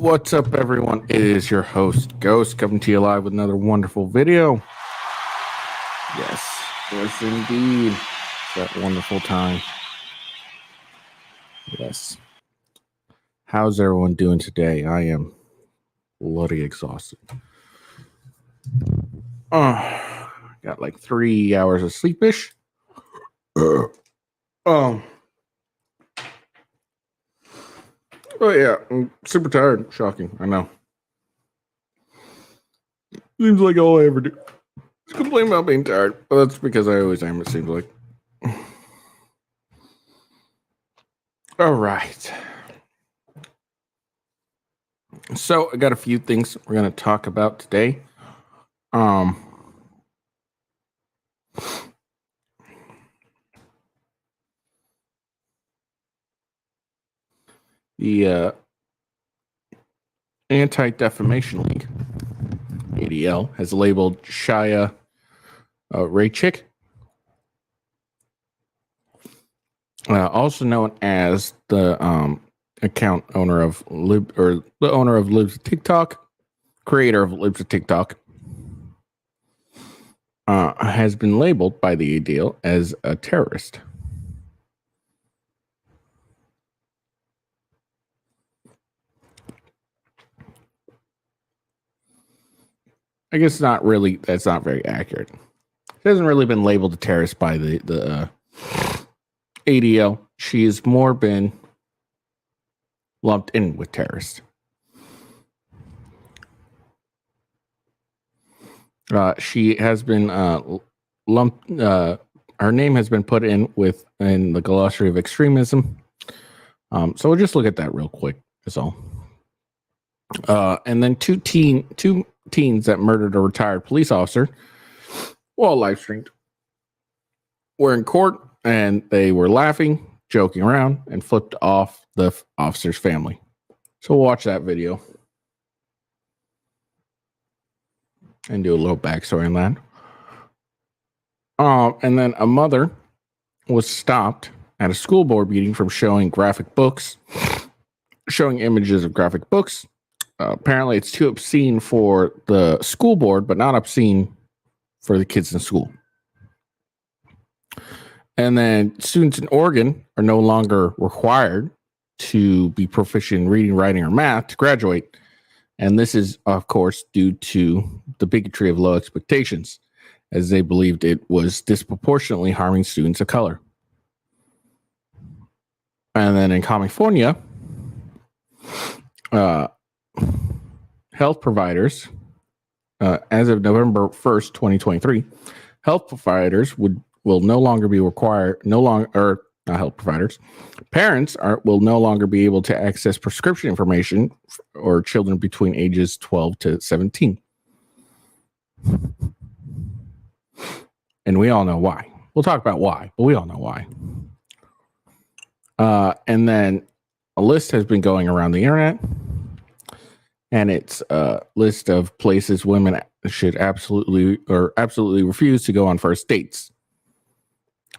What's up, everyone? It is your host, Ghost, coming to you live with another wonderful video. Yes, indeed. It's that wonderful time. Yes. How's everyone doing today? I am bloody exhausted. Got like 3 hours of sleep-ish. Oh yeah, I'm super tired. Shocking, I know. Seems like all I ever do is complain about being tired. But that's because I always am, it seems like. All right. So I got a few things we're going to talk about today. The Anti-Defamation League, ADL, has labeled Chaya Raichik, also known as the account owner of the owner of Libs of TikTok, creator of Libs of TikTok, has been labeled by the ADL as a terrorist. I guess that's not very accurate. She hasn't really been labeled a terrorist by the ADL. She has more been lumped in with terrorists. She has been lumped. Her name has been put in the glossary of extremism. So we'll just look at that real quick. That's all. And then two teens that murdered a retired police officer, well, live streamed, were in court, and they were laughing, joking around, and flipped off the officer's family. So we'll watch that video and do a little backstory on that. And then a mother was stopped at a school board meeting from showing images of graphic books. Apparently, it's too obscene for the school board, but not obscene for the kids in school. And then students in Oregon are no longer required to be proficient in reading, writing, or math to graduate. And this is, of course, due to the bigotry of low expectations, as they believed it was disproportionately harming students of color. And then in California, health providers, as of November 1st, 2023, health providers will no longer be required, parents will no longer be able to access prescription information or children between ages 12 to 17. And we all know why. We'll talk about why, but we all know why. And then a list has been going around the internet, and it's a list of places women should absolutely refuse to go on first dates.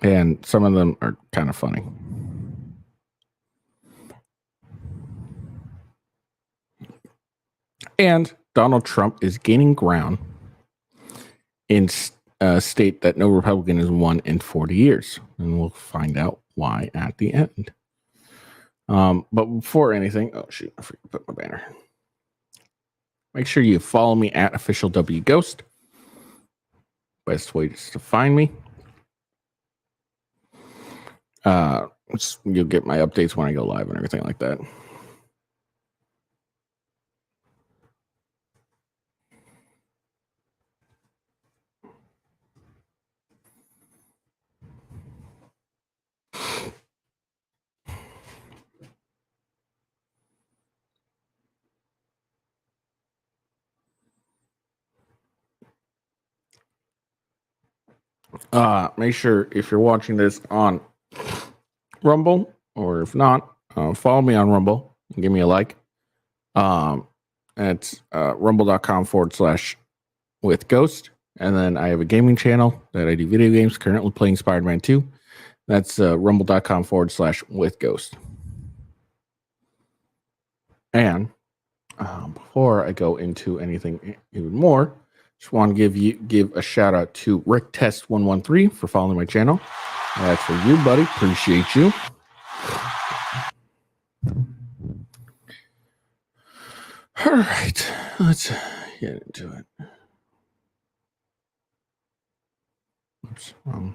And some of them are kind of funny. And Donald Trump is gaining ground in a state that no Republican has won in 40 years. And we'll find out why at the end. But before anything, oh shoot, I forgot to put my banner. Make sure you follow me at official W Ghost. Best way is to find me. You'll get my updates when I go live and everything like that. Make sure if you're watching this on Rumble, or if not, follow me on Rumble and give me a like. It's rumble.com/withghost. And then I have a gaming channel that I do video games, currently playing Spider-Man 2. That's rumble.com/withghost. And Before I go into anything even more, just want to give a shout out to Rick Test 113 for following my channel. That's for you, buddy. Appreciate you. All right, let's get into it. Oops, wrong.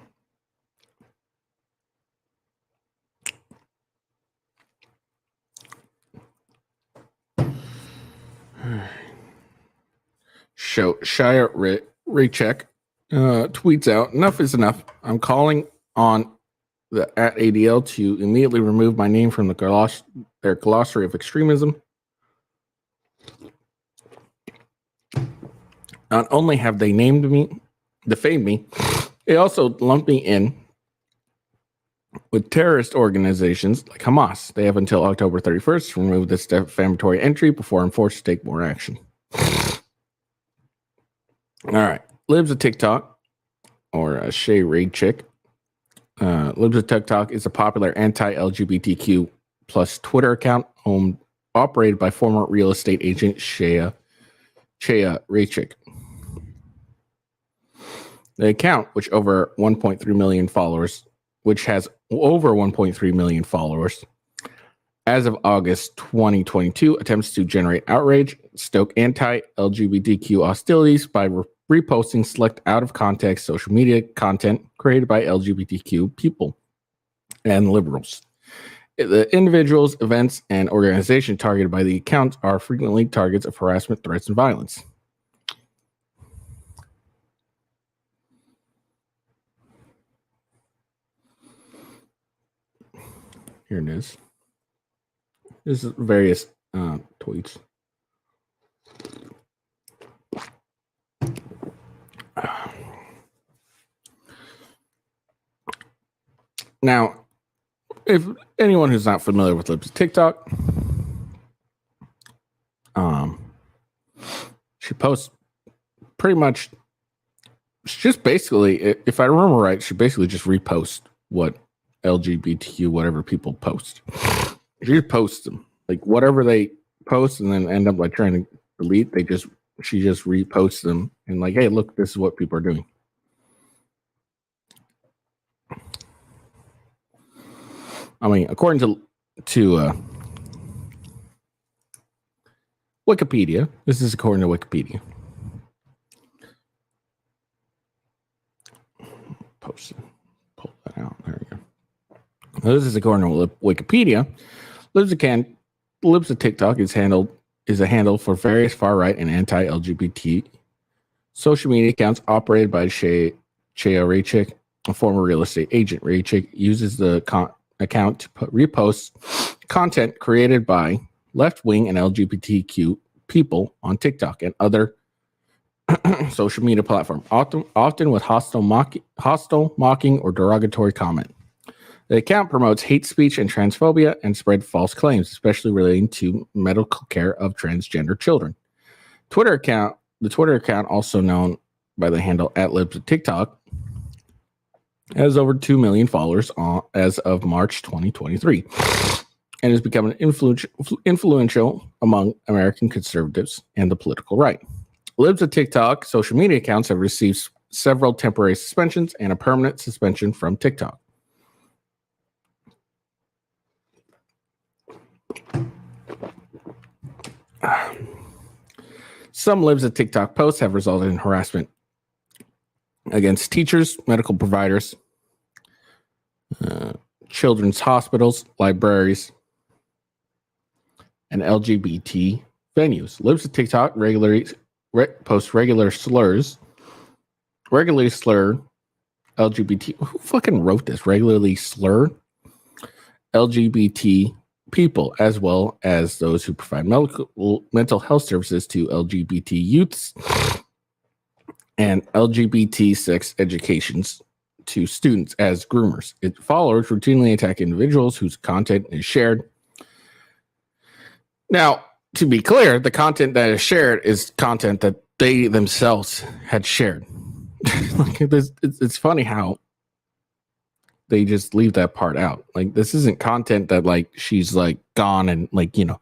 Chaya Raichik tweets out, "Enough is enough. I'm calling on the at ADL to immediately remove my name from their glossary of extremism. Not only have they defamed me, they also lumped me in with terrorist organizations like Hamas. They have until October 31st to remove this defamatory entry before I'm forced to take more action." All right. Libs of TikTok, or Shay Raichik. Libs of TikTok is a popular anti-LGBTQ plus Twitter account operated by former real estate agent Chaya Raichik. The account, which has over 1.3 million followers, as of August 2022, attempts to generate outrage, stoke anti-LGBTQ hostilities by reposting select out-of-context social media content created by LGBTQ people and liberals. The individuals, events, and organizations targeted by the account are frequently targets of harassment, threats, and violence. Here it is. This is various tweets. Now, if anyone who's not familiar with Libs TikTok, she posts pretty much just basically, if I remember right, she basically just reposts what LGBTQ whatever people post. She just posts them, like whatever they post, and then end up like trying to delete. She just reposts them and like, hey, look, this is what people are doing. I mean, according to Wikipedia, this is according to Wikipedia. Pull that out. There we go. This is according to Wikipedia. Libs of TikTok is a handle for various far right and anti-LGBT social media accounts operated by Chaya Raichik, a former real estate agent. Raichik uses the account to repost content created by left-wing and LGBTQ people on TikTok and other social media platform, often with hostile, mocking, or derogatory comment. The account promotes hate speech and transphobia and spread false claims, especially relating to medical care of transgender children. The Twitter account, also known by the handle @libsoftiktok, has over 2 million followers as of March 2023, and has become influential among American conservatives and the political right. Libs of TikTok social media accounts have received several temporary suspensions and a permanent suspension from TikTok. Some Libs of TikTok posts have resulted in harassment against teachers, medical providers, children's hospitals, libraries, and LGBT venues. Libs of TikTok regularly slur LGBT. Who fucking wrote this? Regularly slur LGBT people, as well as those who provide mental health services to LGBT youths and LGBT sex educations to students as groomers. Its followers routinely attack individuals whose content is shared. Now, to be clear, the content that is shared is content that they themselves had shared. Like, it's funny how they just leave that part out. Like, this isn't content that like she's like gone and like, you know,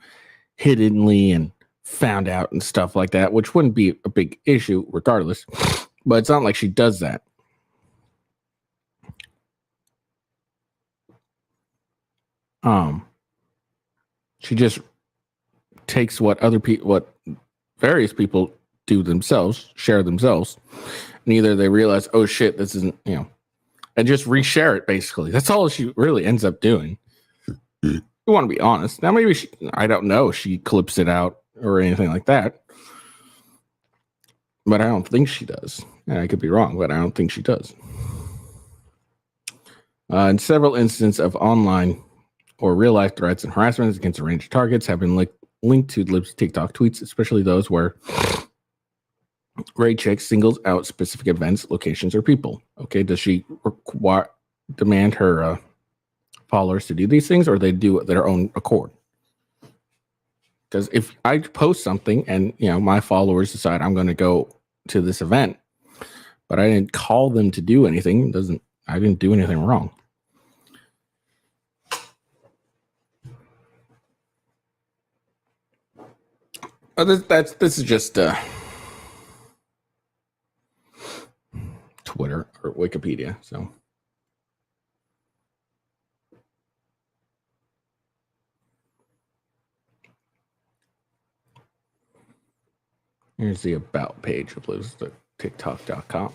hiddenly and found out and stuff like that, which wouldn't be a big issue regardless. But it's not like she does that. She just takes what various people do themselves, share themselves, and either they realize, oh shit, this isn't, and just reshare it. Basically, that's all she really ends up doing. You want to be honest. Now, maybe I don't know, she clips it out or anything like that, but I don't think she does. And I could be wrong, but I don't think she does. In several instances of online or real-life threats and harassment against a range of targets have been linked to Lib's TikTok tweets, especially those where Raichik singles out specific events, locations, or people. Okay, does she demand her followers to do these things, or they do it their own accord? Because if I post something and my followers decide I'm going to go to this event, but I didn't call them to do anything, I didn't do anything wrong. This is just Twitter or Wikipedia. So here's the about page of the TikTok.com.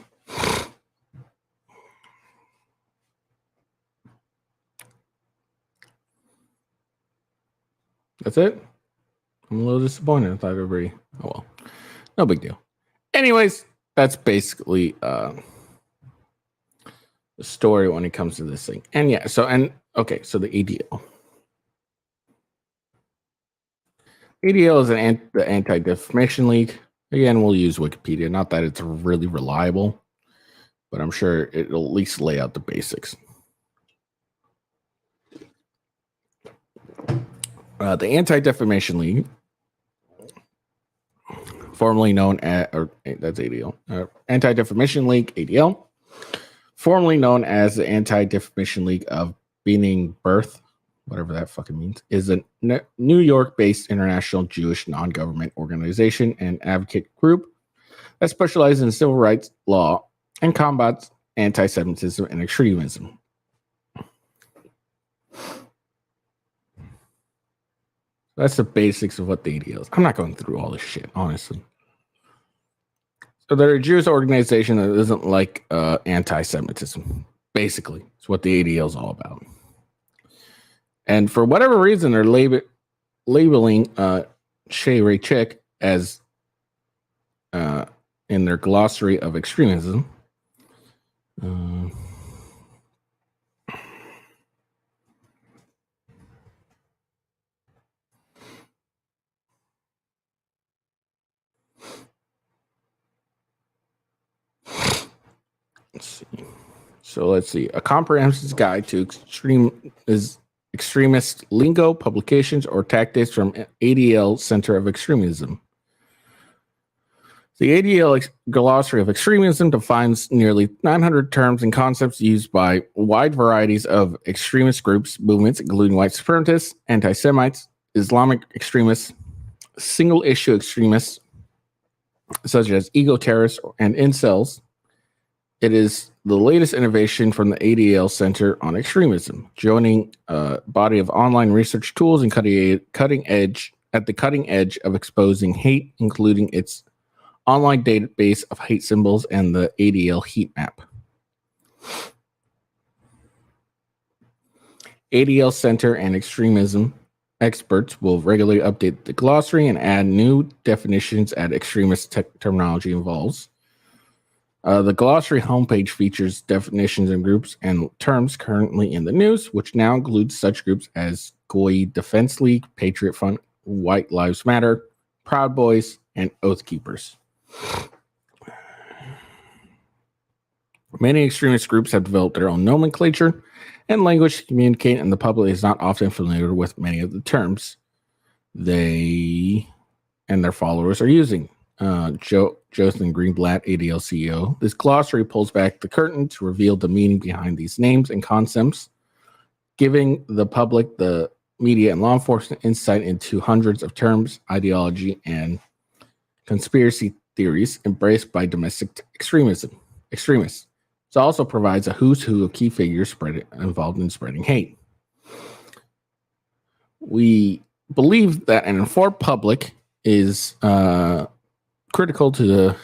That's it. I'm a little disappointed. I thought everybody. Oh well, no big deal. Anyways, that's basically the story when it comes to this thing. And yeah, so the ADL. ADL is the Anti-Defamation League. Again, we'll use Wikipedia. Not that it's really reliable, but I'm sure it'll at least lay out the basics. The Anti-Defamation League, formerly known as, that's ADL, Anti-Defamation League, ADL, formerly known as the Anti-Defamation League of Being Birth, whatever that fucking means, is a New York-based international Jewish non-government organization and advocate group that specializes in civil rights law and combats anti-Semitism and extremism. That's the basics of what the ADL is. I'm not going through all this shit, honestly. So they're a Jewish organization that isn't like anti-Semitism. Basically, it's what the ADL is all about. And for whatever reason, they're labeling Chaya Raichik as in their glossary of extremism. Let's see. A comprehensive guide to extremist lingo, publications, or tactics from ADL Center of Extremism. The ADL Glossary of Extremism defines nearly 900 terms and concepts used by wide varieties of extremist groups, movements, including white supremacists, anti-Semites, Islamic extremists, single-issue extremists, such as ego-terrorists and incels. It is the latest innovation from the ADL Center on Extremism, joining a body of online research tools and cutting edge of exposing hate, including its online database of hate symbols and the ADL heat map. ADL Center and Extremism experts will regularly update the glossary and add new definitions as extremist terminology evolves. The glossary homepage features definitions and groups and terms currently in the news, which now includes such groups as Goy Defense League, Patriot Front, White Lives Matter, Proud Boys, and Oath Keepers. Many extremist groups have developed their own nomenclature and language to communicate, and the public is not often familiar with many of the terms they and their followers are using. Jocelyn Greenblatt, ADL CEO. This glossary pulls back the curtain to reveal the meaning behind these names and concepts, giving the public the media, and law enforcement insight into hundreds of terms, ideology, and conspiracy theories embraced by domestic extremists. It also provides a who's who of key figures involved in spreading hate. We believe that an informed public is critical to the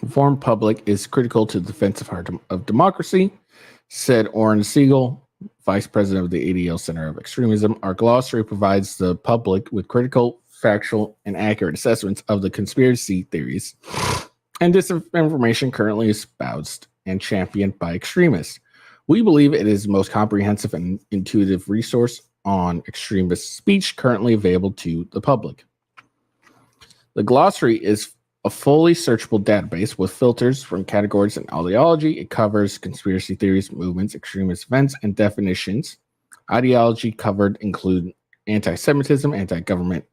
informed public is critical to the defense of democracy, said Orrin Siegel, vice president of the ADL Center of Extremism. Our glossary provides the public with critical, factual, and accurate assessments of the conspiracy theories and disinformation currently espoused and championed by extremists. We believe it is the most comprehensive and intuitive resource on extremist speech currently available to the public. The glossary is a fully searchable database with filters from categories and ideology. It covers conspiracy theories, movements, extremist events, and definitions. Ideology covered include anti-Semitism, anti-government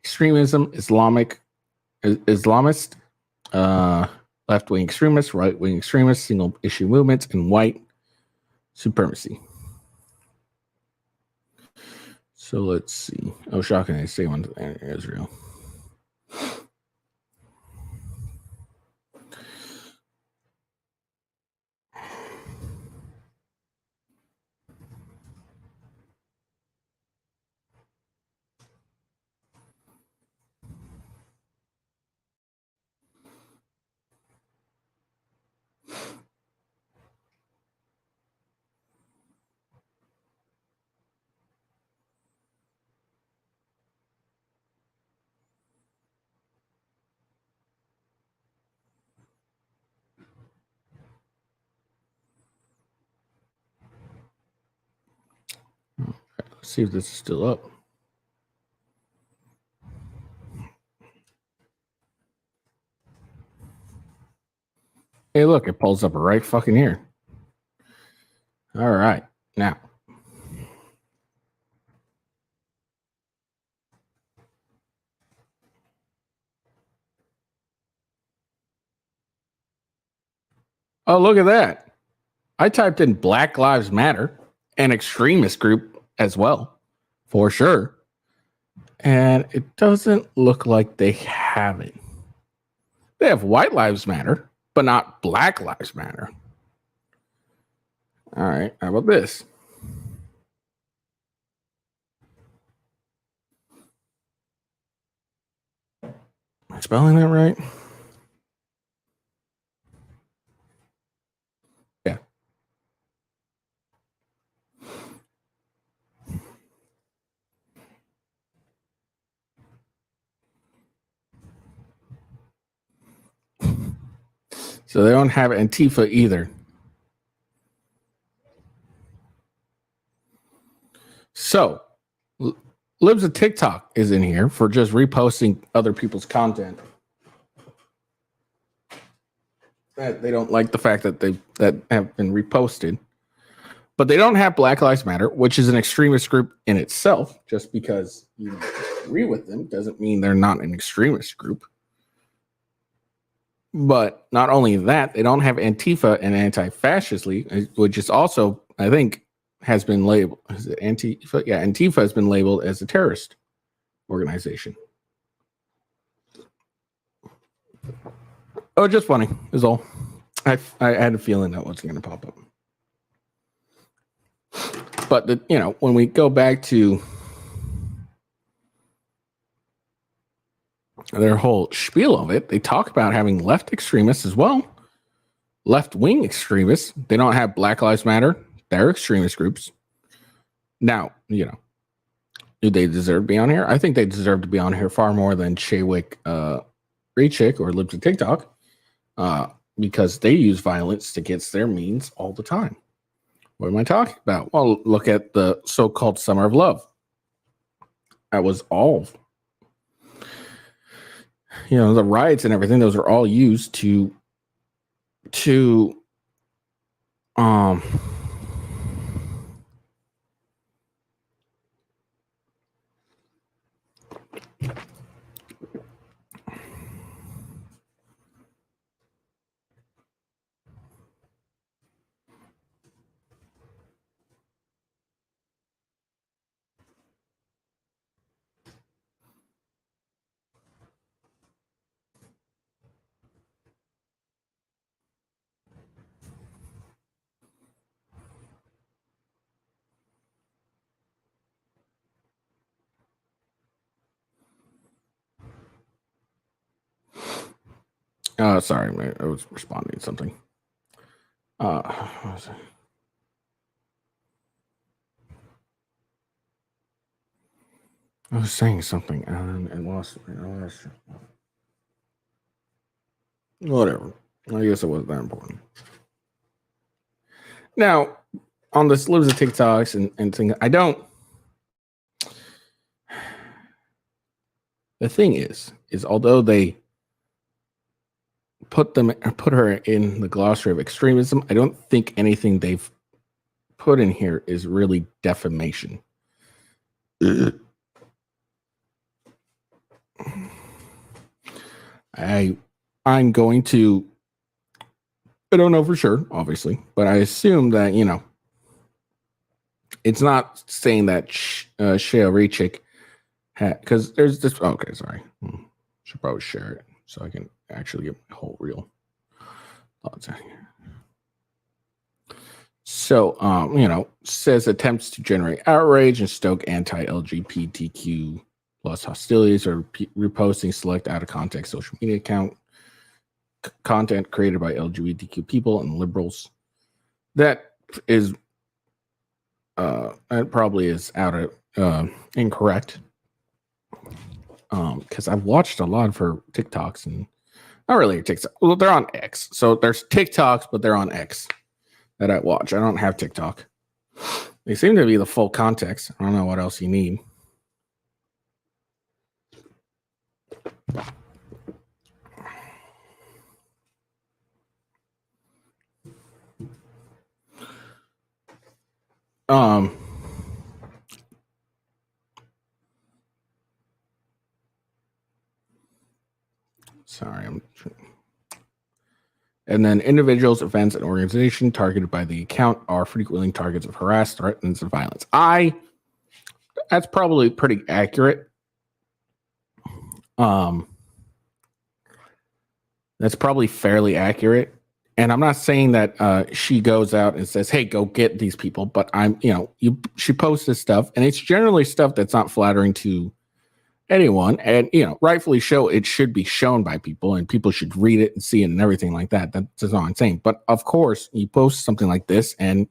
extremism, Islamist, left-wing extremists, right-wing extremists, single-issue movements, and white supremacy. So let's see. Oh, shocking! I say one to Israel. Let's see if this is still up. Hey, look, it pulls up right fucking here. All right, now. Oh, look at that. I typed in Black Lives Matter, an extremist group as well, for sure. And it doesn't look like they have it. They have White Lives Matter, but not Black Lives Matter. All right, how about this? Am I spelling that right? Yeah. So they don't have Antifa either. So Libs of TikTok is in here for just reposting other people's content. They don't like the fact that that have been reposted, but they don't have Black Lives Matter, which is an extremist group in itself. Just because you agree with them doesn't mean they're not an extremist group. But not only that, they don't have Antifa and Anti-Fascist League, which is also, I think, has been labeled. Is it Antifa? Yeah, Antifa has been labeled as a terrorist organization. Oh, just funny is all. I had a feeling that wasn't going to pop up. But when we go back to their whole spiel of it, they talk about having left extremists as well, left-wing extremists. They don't have Black Lives Matter. They're extremist groups. Now, do they deserve to be on here? I think they deserve to be on here far more than Chaya, Raichik, or Libs of TikTok, because they use violence against their means all the time. What am I talking about? Well, look at the so-called Summer of Love. That was all, the riots and everything. Those are all used to Sorry, man, I was responding to something. What was it? I was saying something and lost it. Whatever. I guess it wasn't that important. Now, on this lives of TikToks and things, I don't. The thing is although they put her in the glossary of extremism, I don't think anything they've put in here is really defamation. I'm going to. I don't know for sure, obviously, but I assume that it's not saying that Chaya Raichik had, because there's this. Okay, sorry, should probably share it so I can actually get my whole real thoughts out here. So, says attempts to generate outrage and stoke anti-LGBTQ plus hostilities or reposting select out of context social media content created by LGBTQ people and liberals. That is, that probably is out of incorrect. Because I've watched a lot of her TikToks and not really TikTok. Well, they're on X, so there's TikToks, but they're on X that I watch. I don't have TikTok. They seem to be the full context. I don't know what else you need. Sorry, and then individuals, events, and organizations targeted by the account are frequently targets of harassment, threats, and violence. That's probably pretty accurate. That's probably fairly accurate. And I'm not saying that she goes out and says, "Hey, go get these people," but she posts this stuff, and it's generally stuff that's not flattering to anyone, and rightfully so, it should be shown by people, and people should read it and see it and everything like that. That's all I'm saying. But of course, you post something like this, and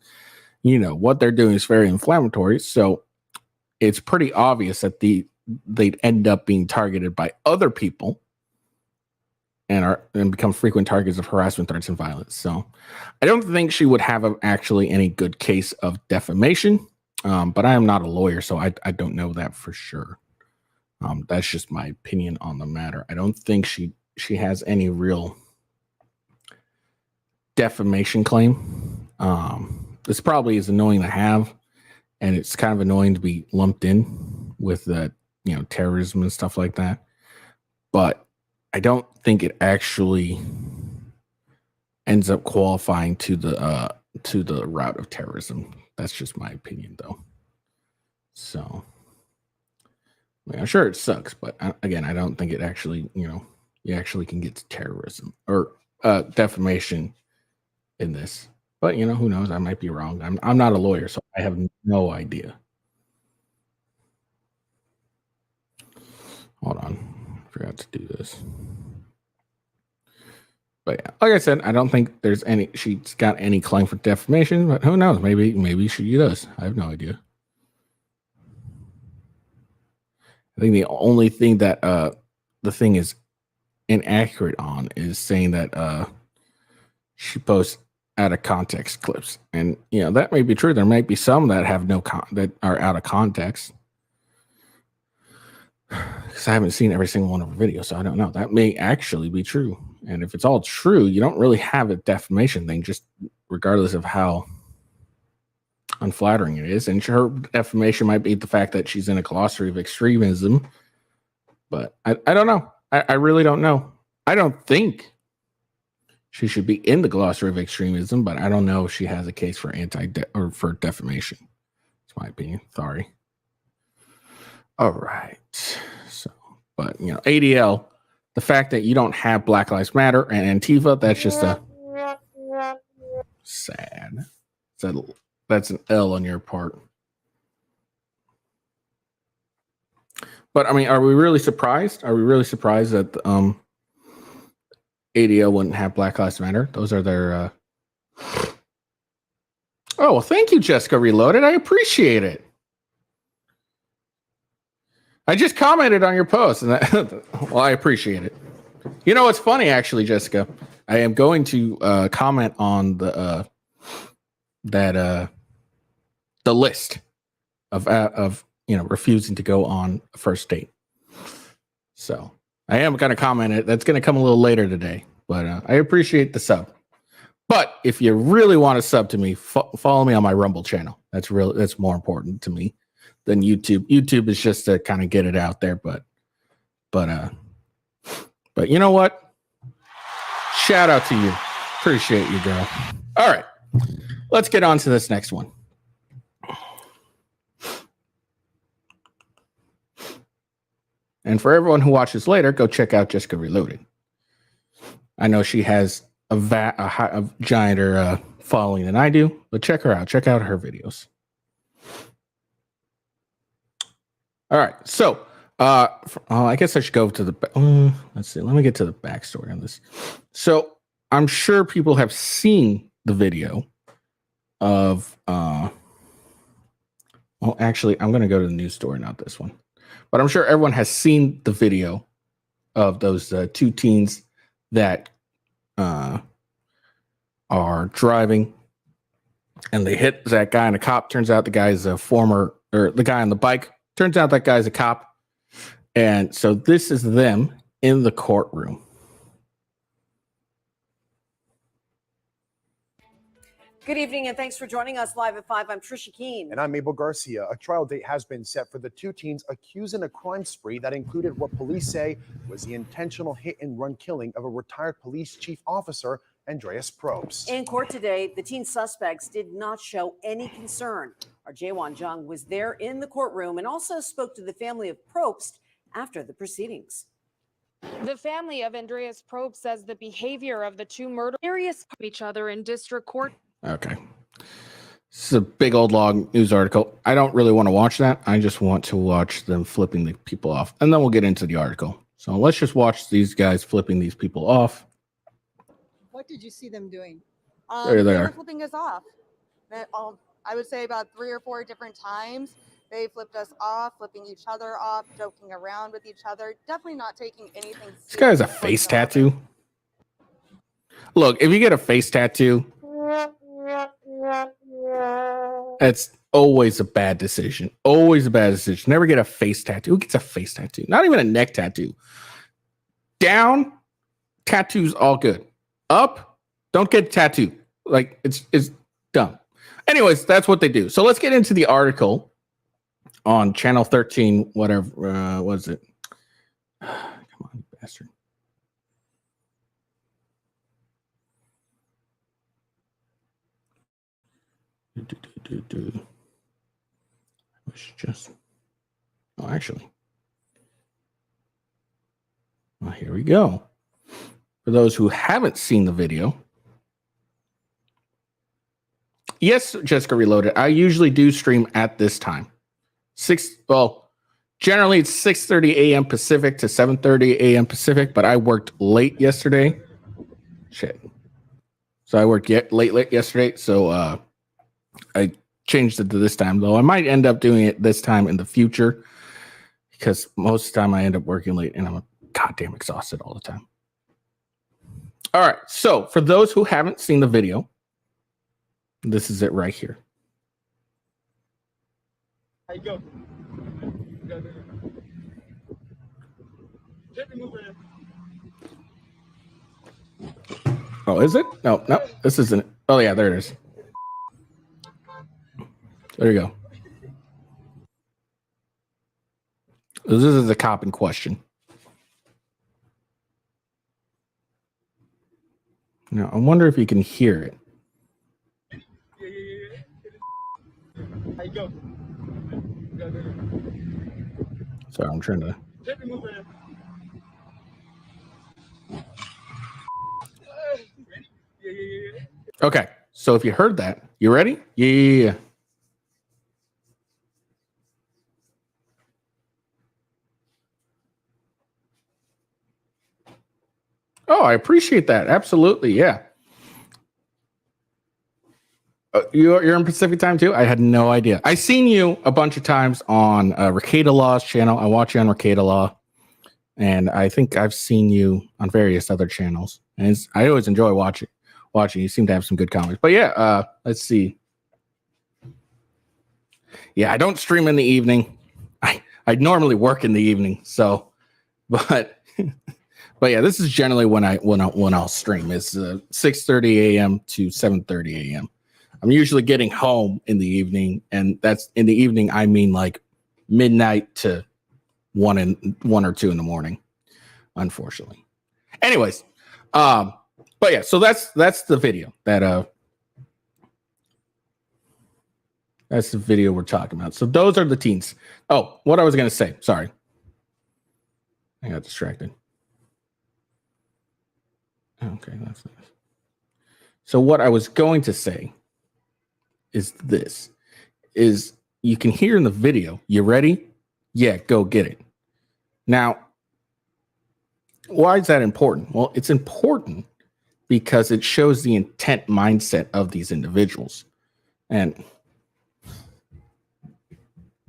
what they're doing is very inflammatory, so it's pretty obvious that they'd end up being targeted by other people and become frequent targets of harassment, threats, and violence. So I don't think she would have actually any good case of defamation, but I am not a lawyer, so I don't know that for sure. That's just my opinion on the matter. I don't think she has any real defamation claim. This probably is annoying to have, and it's kind of annoying to be lumped in with the terrorism and stuff like that. But I don't think it actually ends up qualifying to the route of terrorism. That's just my opinion, though. So. I'm sure it sucks, but again, I don't think it actually, you actually can get to terrorism or defamation in this. But who knows? I might be wrong. I'm not a lawyer, so I have no idea. Hold on, I forgot to do this. But yeah, like I said, I don't think she's got any claim for defamation. But who knows? Maybe she does. I have no idea. I think the only thing that the thing is inaccurate on is saying that she posts out of context clips, and that may be true. There might be some that have that are out of context, because I haven't seen every single one of her videos, so I don't know. That may actually be true, and if it's all true, you don't really have a defamation thing, just regardless of how unflattering it is. And her defamation might be the fact that she's in a glossary of extremism, but I don't know. I really don't know. I don't think she should be in the glossary of extremism, but I don't know if she has a case for or for defamation. It's my opinion. Sorry. All right. So, but ADL, the fact that you don't have Black Lives Matter and Antifa, that's just a sad. That's an L on your part. But I mean, are we really surprised? Are we really surprised that ADL wouldn't have Black Lives Matter. Those are their. Oh, well, thank you, Jessica Reloaded. I appreciate it. I just commented on your post, and well, I appreciate it. You know, it's funny, actually, Jessica. I am going to comment on the list of refusing to go on a first date. So I am going to comment it. That's going to come a little later today, but I appreciate the sub. But if you really want to sub to me, follow me on my Rumble channel. That's more important to me than YouTube. YouTube is just to kind of get it out there, but you know what? Shout out to you. Appreciate you, girl. All right. Let's get on to this next one. And for everyone who watches later, go check out Jessica Reloaded. I know she has a gianter following than I do, but check her out. Check out her videos. All right. So, I guess I should go to the. Let's see. Let me get to the backstory on this. So, I'm sure people have seen the video of. Well, actually, I'm going to go to the news story, not this one. But I'm sure everyone has seen the video of those two teens that are driving, and they hit that guy and a cop. Turns out the guy's a the guy on the bike. Turns out that guy's a cop. And so this is them in the courtroom. Good evening, and thanks for joining us live at 5. I'm Trisha Keene. And I'm Mabel Garcia. A trial date has been set for the two teens accused in a crime spree that included what police say was the intentional hit-and-run killing of a retired police chief officer, Andreas Probst. In court today, the teen suspects did not show any concern. Our Jaewon Jung was there in the courtroom and also spoke to the family of Probst after the proceedings. The family of Andreas Probst says the behavior of the two murderers each other in district court. Okay. This is a big old long news article. I don't really want to watch that. I just want to watch them flipping the people off. And then we'll get into the article. So let's just watch these guys flipping these people off. What did you see them doing? There they They are. were flipping us off. I would say about 3 or 4 different times. They flipped us off, flipping each other off, joking around with each other. Definitely not taking anything serious. This guy has a face tattoo. Look, if you get a face tattoo, it's always a bad decision. Always a bad decision. Never get a face tattoo. Who gets a face tattoo? Not even a neck tattoo. Down, tattoos all good. Up, don't get tattooed. Like it's dumb. Anyways, that's what they do. So let's get into the article on channel 13, whatever was it? Come on, bastard. Actually. Well, here we go. For those who haven't seen the video. Yes, Jessica Reloaded. I usually do stream at this time. Generally it's 6:30 a.m. Pacific to 7:30 a.m. Pacific, but I worked late yesterday. Shit. So I worked late yesterday, so I changed it to this time, though I might end up doing it this time in the future because most of the time I end up working late and I'm goddamn exhausted all the time. All right. So for those who haven't seen the video, this is it right here. How you go? Oh, is it? No, this isn't it. Oh, yeah, there it is. There you go. This is the cop in question. Now, I wonder if you can hear it. How you go? Sorry, I'm trying to. Okay, so if you heard that, you ready? Yeah. Oh, I appreciate that. Absolutely. Yeah. You're in Pacific time too? I had no idea. I seen you a bunch of times on Ricada Law's channel. I watch you on Ricada Law, and I think I've seen you on various other channels. And I always enjoy watching. You seem to have some good comments. But yeah, let's see. Yeah, I don't stream in the evening. I normally work in the evening, so but yeah, this is generally when I'll stream. It's 6:30 a.m. to 7:30 a.m. I'm usually getting home in the evening, and that's in the evening. I mean like midnight to 1 or 2 in the morning, unfortunately. Anyways, but yeah, so that's the video that's the video we're talking about. So those are the teens. Oh, what I was gonna say. Sorry, I got distracted. Okay, that's nice. So what I was going to say is this: is you can hear in the video. You ready? Yeah, go get it. Now, why is that important? Well, it's important because it shows the intent mindset of these individuals. And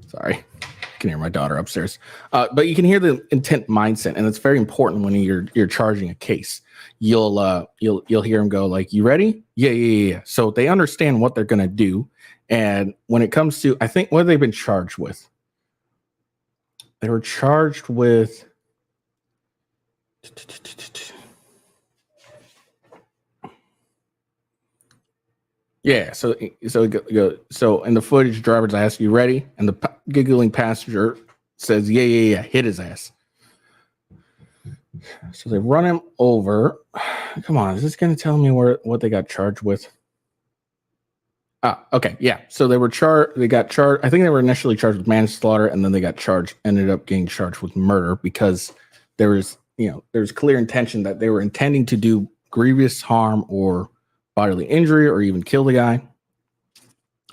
sorry, I can hear my daughter upstairs. But you can hear the intent mindset, and it's very important when you're charging a case. You'll hear them go like, "You ready? Yeah." So they understand what they're gonna do. And when it comes to, I think, what have they been charged with? They were charged with. Yeah, so in the footage, driver's ask, "You ready?" And the giggling passenger says, "Yeah." Hit his ass. So they run him over. Come on, is this going to tell me what they got charged with? Okay, yeah. So they were charged. They got charged. I think they were initially charged with manslaughter, and then they ended up getting charged with murder because there's clear intention that they were intending to do grievous harm or bodily injury or even kill the guy.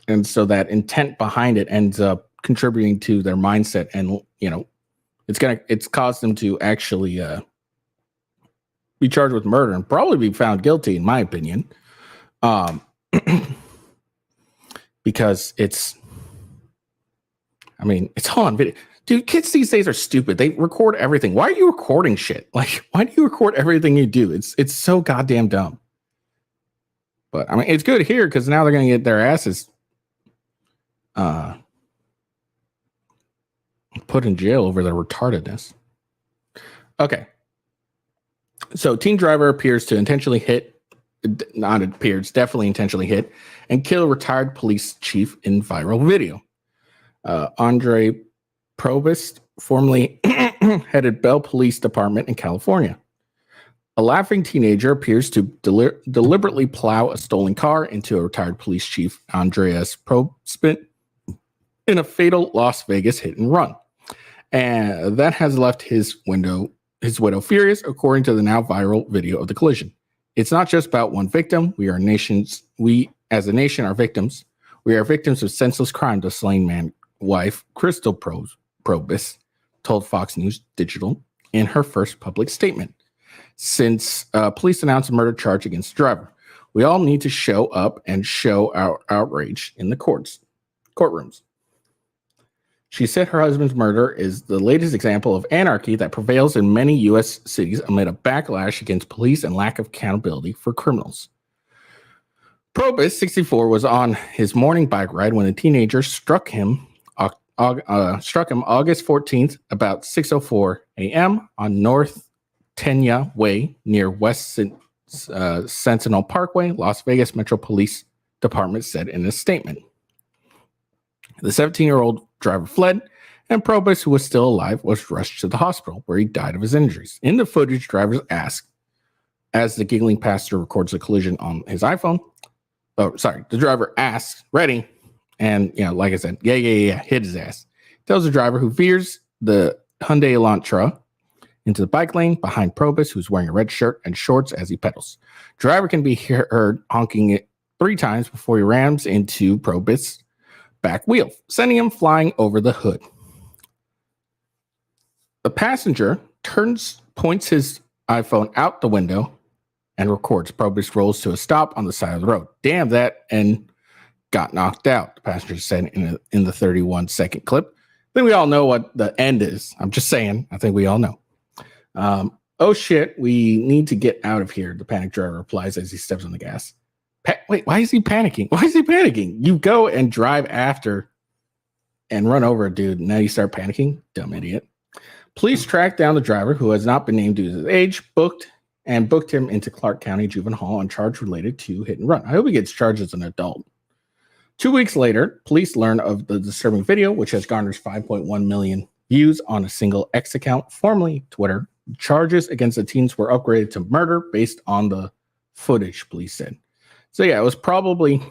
And so that intent behind it ends up contributing to their mindset. And, it's caused them to actually be charged with murder and probably be found guilty, in my opinion. Because it's all on video. Dude, kids these days are stupid. They record everything. Why are you recording shit? Like, why do you record everything you do? It's so goddamn dumb. But it's good here because now they're going to get their asses put in jail over their retardedness. Okay. So teen driver appears to intentionally definitely intentionally hit and kill a retired police chief in viral video. Andre Probst, formerly headed Bell Police Department in California. A laughing teenager appears to deliberately plow a stolen car into a retired police chief, Andreas Probst, in a fatal Las Vegas hit and run. And that has left his widow furious, according to the now viral video of the collision. It's not just about one victim. We as a nation are victims. We are victims of senseless crime, the slain man wife, Crystal Probst, told Fox News Digital in her first public statement. Since police announced a murder charge against the driver, we all need to show up and show our outrage in the courtrooms. She said her husband's murder is the latest example of anarchy that prevails in many U.S. cities amid a backlash against police and lack of accountability for criminals. Probst, 64, was on his morning bike ride when a teenager struck him August 14th about 6:04 a.m. on North Tenya Way near West Sentinel Parkway, Las Vegas Metro Police Department said in a statement. The 17-year-old driver fled, and Probst, who was still alive, was rushed to the hospital where he died of his injuries. In the footage, drivers ask, as the giggling passenger records the collision on his iPhone. The driver asks, "Ready?" And, like I said, yeah, hit his ass. Tells the driver, who veers the Hyundai Elantra into the bike lane behind Probst, who's wearing a red shirt and shorts as he pedals. Driver can be heard honking it 3 times before he rams into Probst's back wheel, sending him flying over the hood. The passenger points his iPhone out the window and records. Probus rolls to a stop on the side of the road. Damn that, and got knocked out, the passenger said in the 31-second clip. I think we all know what the end is. I'm just saying. I think we all know. Oh shit, we need to get out of here, the panic driver replies as he steps on the gas. Wait, why is he panicking? Why is he panicking? You go and drive after and run over a dude. Now you start panicking? Dumb idiot. Police tracked down the driver, who has not been named due to his age, booked him into Clark County Juvenile Hall on charge related to hit and run. I hope he gets charged as an adult. 2 weeks later, police learn of the disturbing video, which has garnered 5.1 million views on a single X account, formerly Twitter. Charges against the teens were upgraded to murder based on the footage, police said. So yeah, it was probably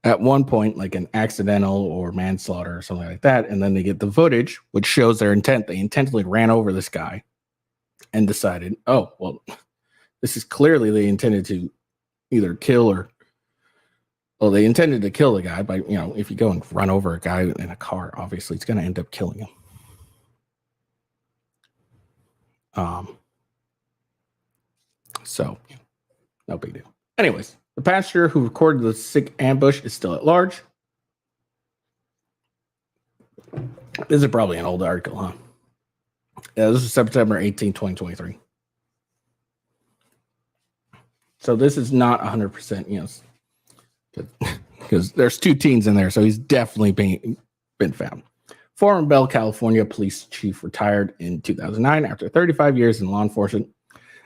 at one point like an accidental or manslaughter or something like that. And then they get the footage, which shows their intent. They intentionally ran over this guy and decided, oh, well, this is clearly they intended to either kill or, well, they intended to kill the guy. But, you know, if you go and run over a guy in a car, obviously it's going to end up killing him. So no big deal. Anyways, the passenger who recorded the sick ambush is still at large. This is probably an old article, huh? Yeah, this is September 18, 2023. So this is not 100%, you know, because there's 2 teens in there, so he's definitely been found. Former Bell, California police chief retired in 2009 after 35 years in law enforcement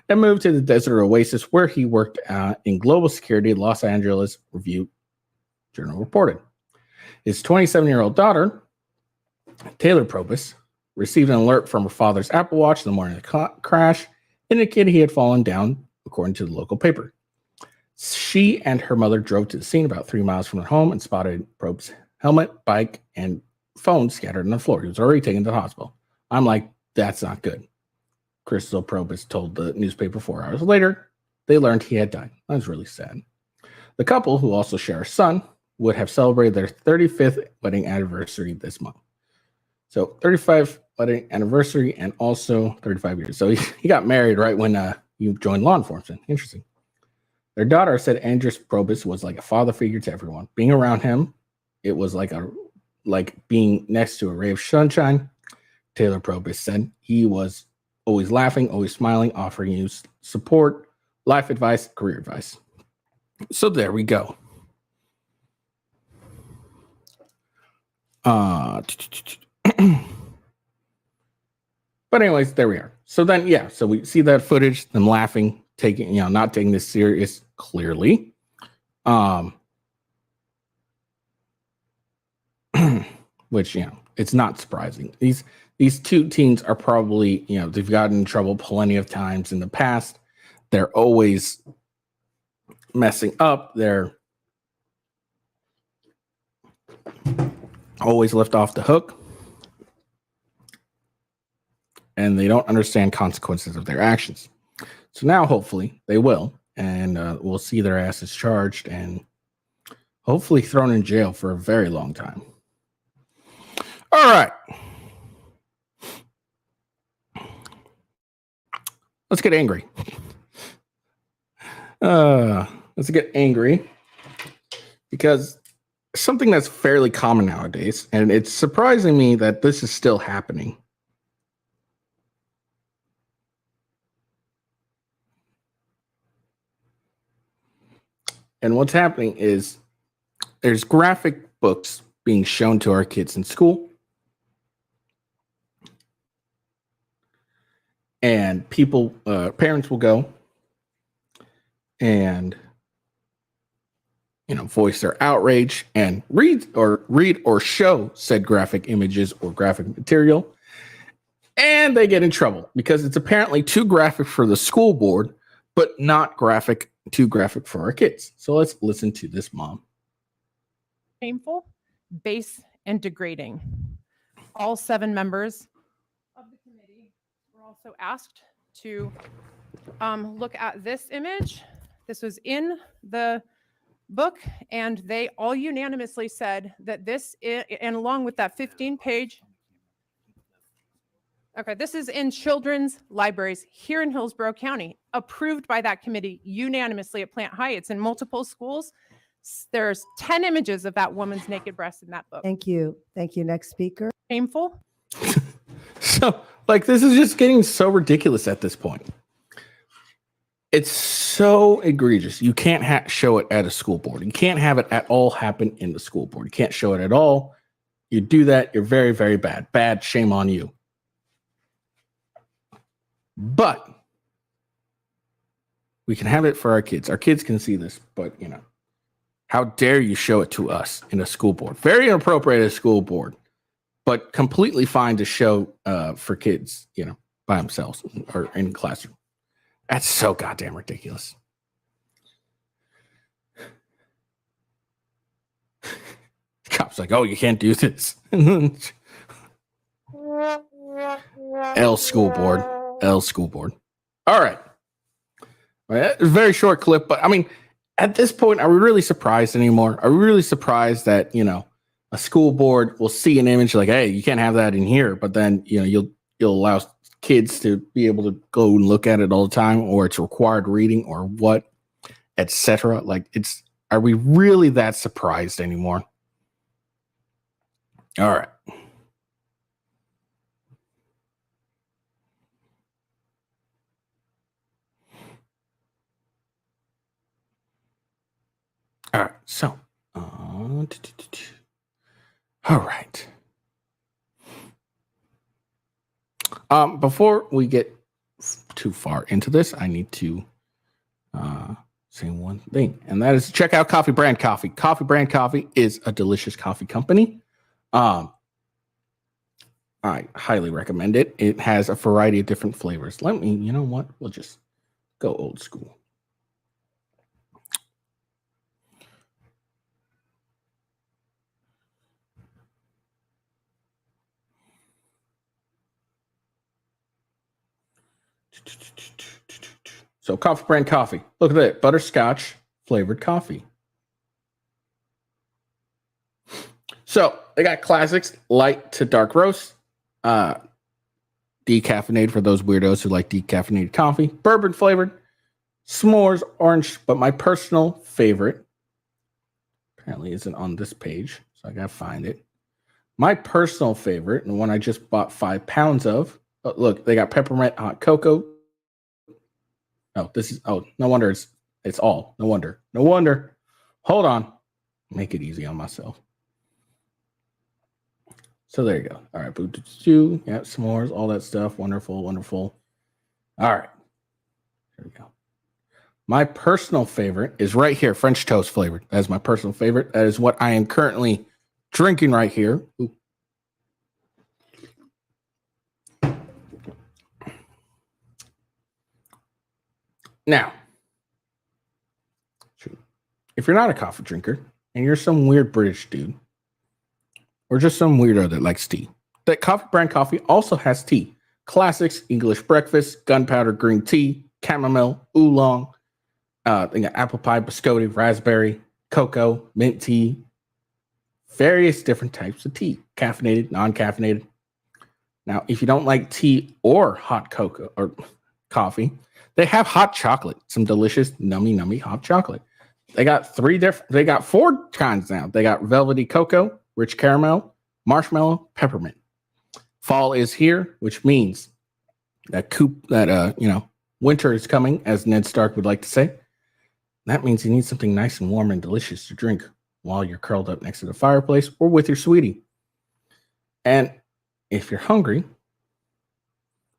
and moved to the desert oasis where he worked in global security, Los Angeles Review Journal reported. His 27-year-old daughter, Taylor Probus, received an alert from her father's Apple Watch the morning of the crash, indicating he had fallen down, according to the local paper. She and her mother drove to the scene about 3 miles from their home and spotted Probus' helmet, bike, and phone scattered on the floor. He was already taken to the hospital. I'm like, that's not good. Crystal Probus told the newspaper 4 hours later they learned he had died. That was really sad. The couple, who also share a son, would have celebrated their 35th wedding anniversary this month. So 35th wedding anniversary and also 35 years. So he got married right when you joined law enforcement. Interesting. Their daughter said Andres Probus was like a father figure to everyone. Being around him, it was like being next to a ray of sunshine. Taylor Probus said he was always laughing, always smiling, offering you support, life advice, career advice. So there we go. But anyways, there we are. So then, yeah, so we see that footage, them laughing, taking, you know, not taking this serious, clearly. Which, you know, it's not surprising. These 2 teens are probably, you know, they've gotten in trouble plenty of times in the past. They're always messing up. They're always left off the hook. And they don't understand consequences of their actions. So now, hopefully, they will. And we'll see their asses charged and hopefully thrown in jail for a very long time. All right. Let's get angry. Let's get angry because something that's fairly common nowadays, and it's surprising me that this is still happening. And what's happening is there's graphic books being shown to our kids in school. And people, parents will go and, you know, voice their outrage and read or show said graphic images or graphic material. And they get in trouble because it's apparently too graphic for the school board, but not too graphic for our kids. So let's listen to this mom. Shameful, base, and degrading. All 7 members of the committee were also asked to look at this image. This was in the book, and they all unanimously said that this is, and along with that 15-page Okay, this is in children's libraries here in Hillsborough County, approved by that committee unanimously at Plant High. It's in multiple schools. There's 10 images of that woman's naked breast in that book. Thank you. Thank you. Next speaker. Shameful. So, like, this is just getting so ridiculous at this point. It's so egregious. You can't show it at a school board. You can't have it at all happen in the school board. You can't show it at all. You do that, you're very, very bad. Bad, shame on you. But we can have it for our kids. Our kids can see this, but, you know, how dare you show it to us in a school board? Very inappropriate at a school board, but completely fine to show for kids, you know, by themselves or in classroom. That's so goddamn ridiculous. Cops like, oh, you can't do this. L school board. All right. Well, a very short clip, but I mean, at this point, are we really surprised anymore? Are we really surprised that, you know, a school board will see an image like, hey, you can't have that in here, but then, you know, you'll allow kids to be able to go and look at it all the time, or it's required reading or what, etc. Like, are we really that surprised anymore? All right. All right. So, all right. Before we get too far into this, I need to say one thing, and that is check out Coffee Brand Coffee. Coffee Brand Coffee is a delicious coffee company. I highly recommend it. It has a variety of different flavors. You know what? We'll just go old school. So Coffee Brand Coffee. Look at that. Butterscotch flavored coffee. So they got classics, light to dark roast, decaffeinated for those weirdos who like decaffeinated coffee, bourbon flavored, s'mores, orange, but my personal favorite apparently isn't on this page, so I gotta find it. My personal favorite, and one I just bought 5 pounds of. Look, they got peppermint hot cocoa. No wonder it's all. No wonder. Hold on. Make it easy on myself. So there you go. All right, boo-doo-doo. Yeah, s'mores, all that stuff. Wonderful. All right. There we go. My personal favorite is right here, French toast flavored. That is my personal favorite. That is what I am currently drinking right here. Ooh. Now, if you're not a coffee drinker and you're some weird British dude or just some weirdo that likes tea, that Coffee Brand Coffee also has tea. Classics, English breakfast, gunpowder green tea, chamomile, oolong. They got apple pie, biscotti, raspberry, cocoa, mint tea, various different types of tea, caffeinated, non-caffeinated. Now, if you don't like tea or hot cocoa or coffee, they have hot chocolate, some delicious nummy hot chocolate. They got 4 kinds now. They got velvety cocoa, rich caramel, marshmallow, peppermint. Fall is here, which means that winter is coming, as Ned Stark would like to say. That means you need something nice and warm and delicious to drink while you're curled up next to the fireplace or with your sweetie. And if you're hungry,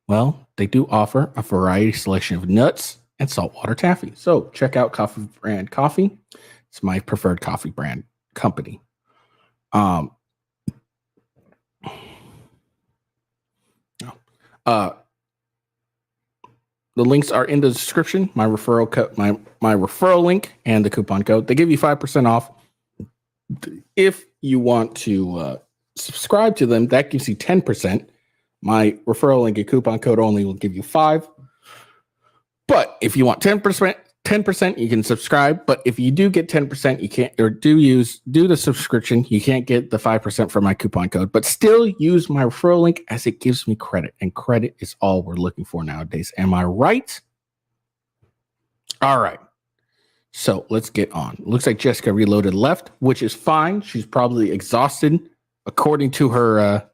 well, they do offer a variety selection of nuts and saltwater taffy. So check out Coffee Brand Coffee. It's my preferred coffee brand company. The links are in the description. My referral code, my referral link, and the coupon code. They give you 5% off. If you want to subscribe to them, that gives you 10%. My referral link and coupon code only will give you 5. But if you want 10%, 10% you can subscribe, but if you do get 10%, you can't, or do the subscription, you can't get the 5% for my coupon code, but still use my referral link as it gives me credit, and credit is all we're looking for nowadays. Am I right? All right. So let's get on. Looks like Jessica Reloaded left, which is fine. She's probably exhausted according to her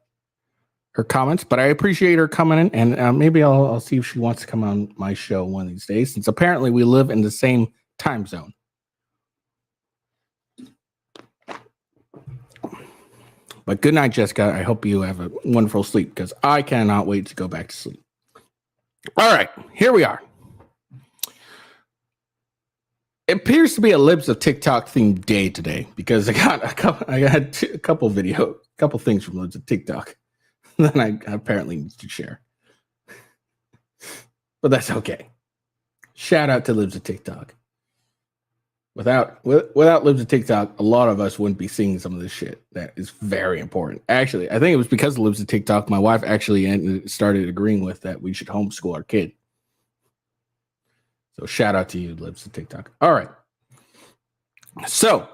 comments, but I appreciate her coming in, and maybe I'll see if she wants to come on my show one of these days, since apparently we live in the same time zone. But good night, Jessica. I hope you have a wonderful sleep, because I cannot wait to go back to sleep. All right, here we are. It appears to be a Libs of TikTok themed day today, because I got a couple things from Libs of TikTok that I apparently need to share. But that's okay. Shout out to Libs of TikTok. Without Libs of TikTok, a lot of us wouldn't be seeing some of this shit that is very important. Actually, I think it was because of Libs of TikTok, my wife actually started agreeing with that we should homeschool our kid. So shout out to you, Libs of TikTok. All right. So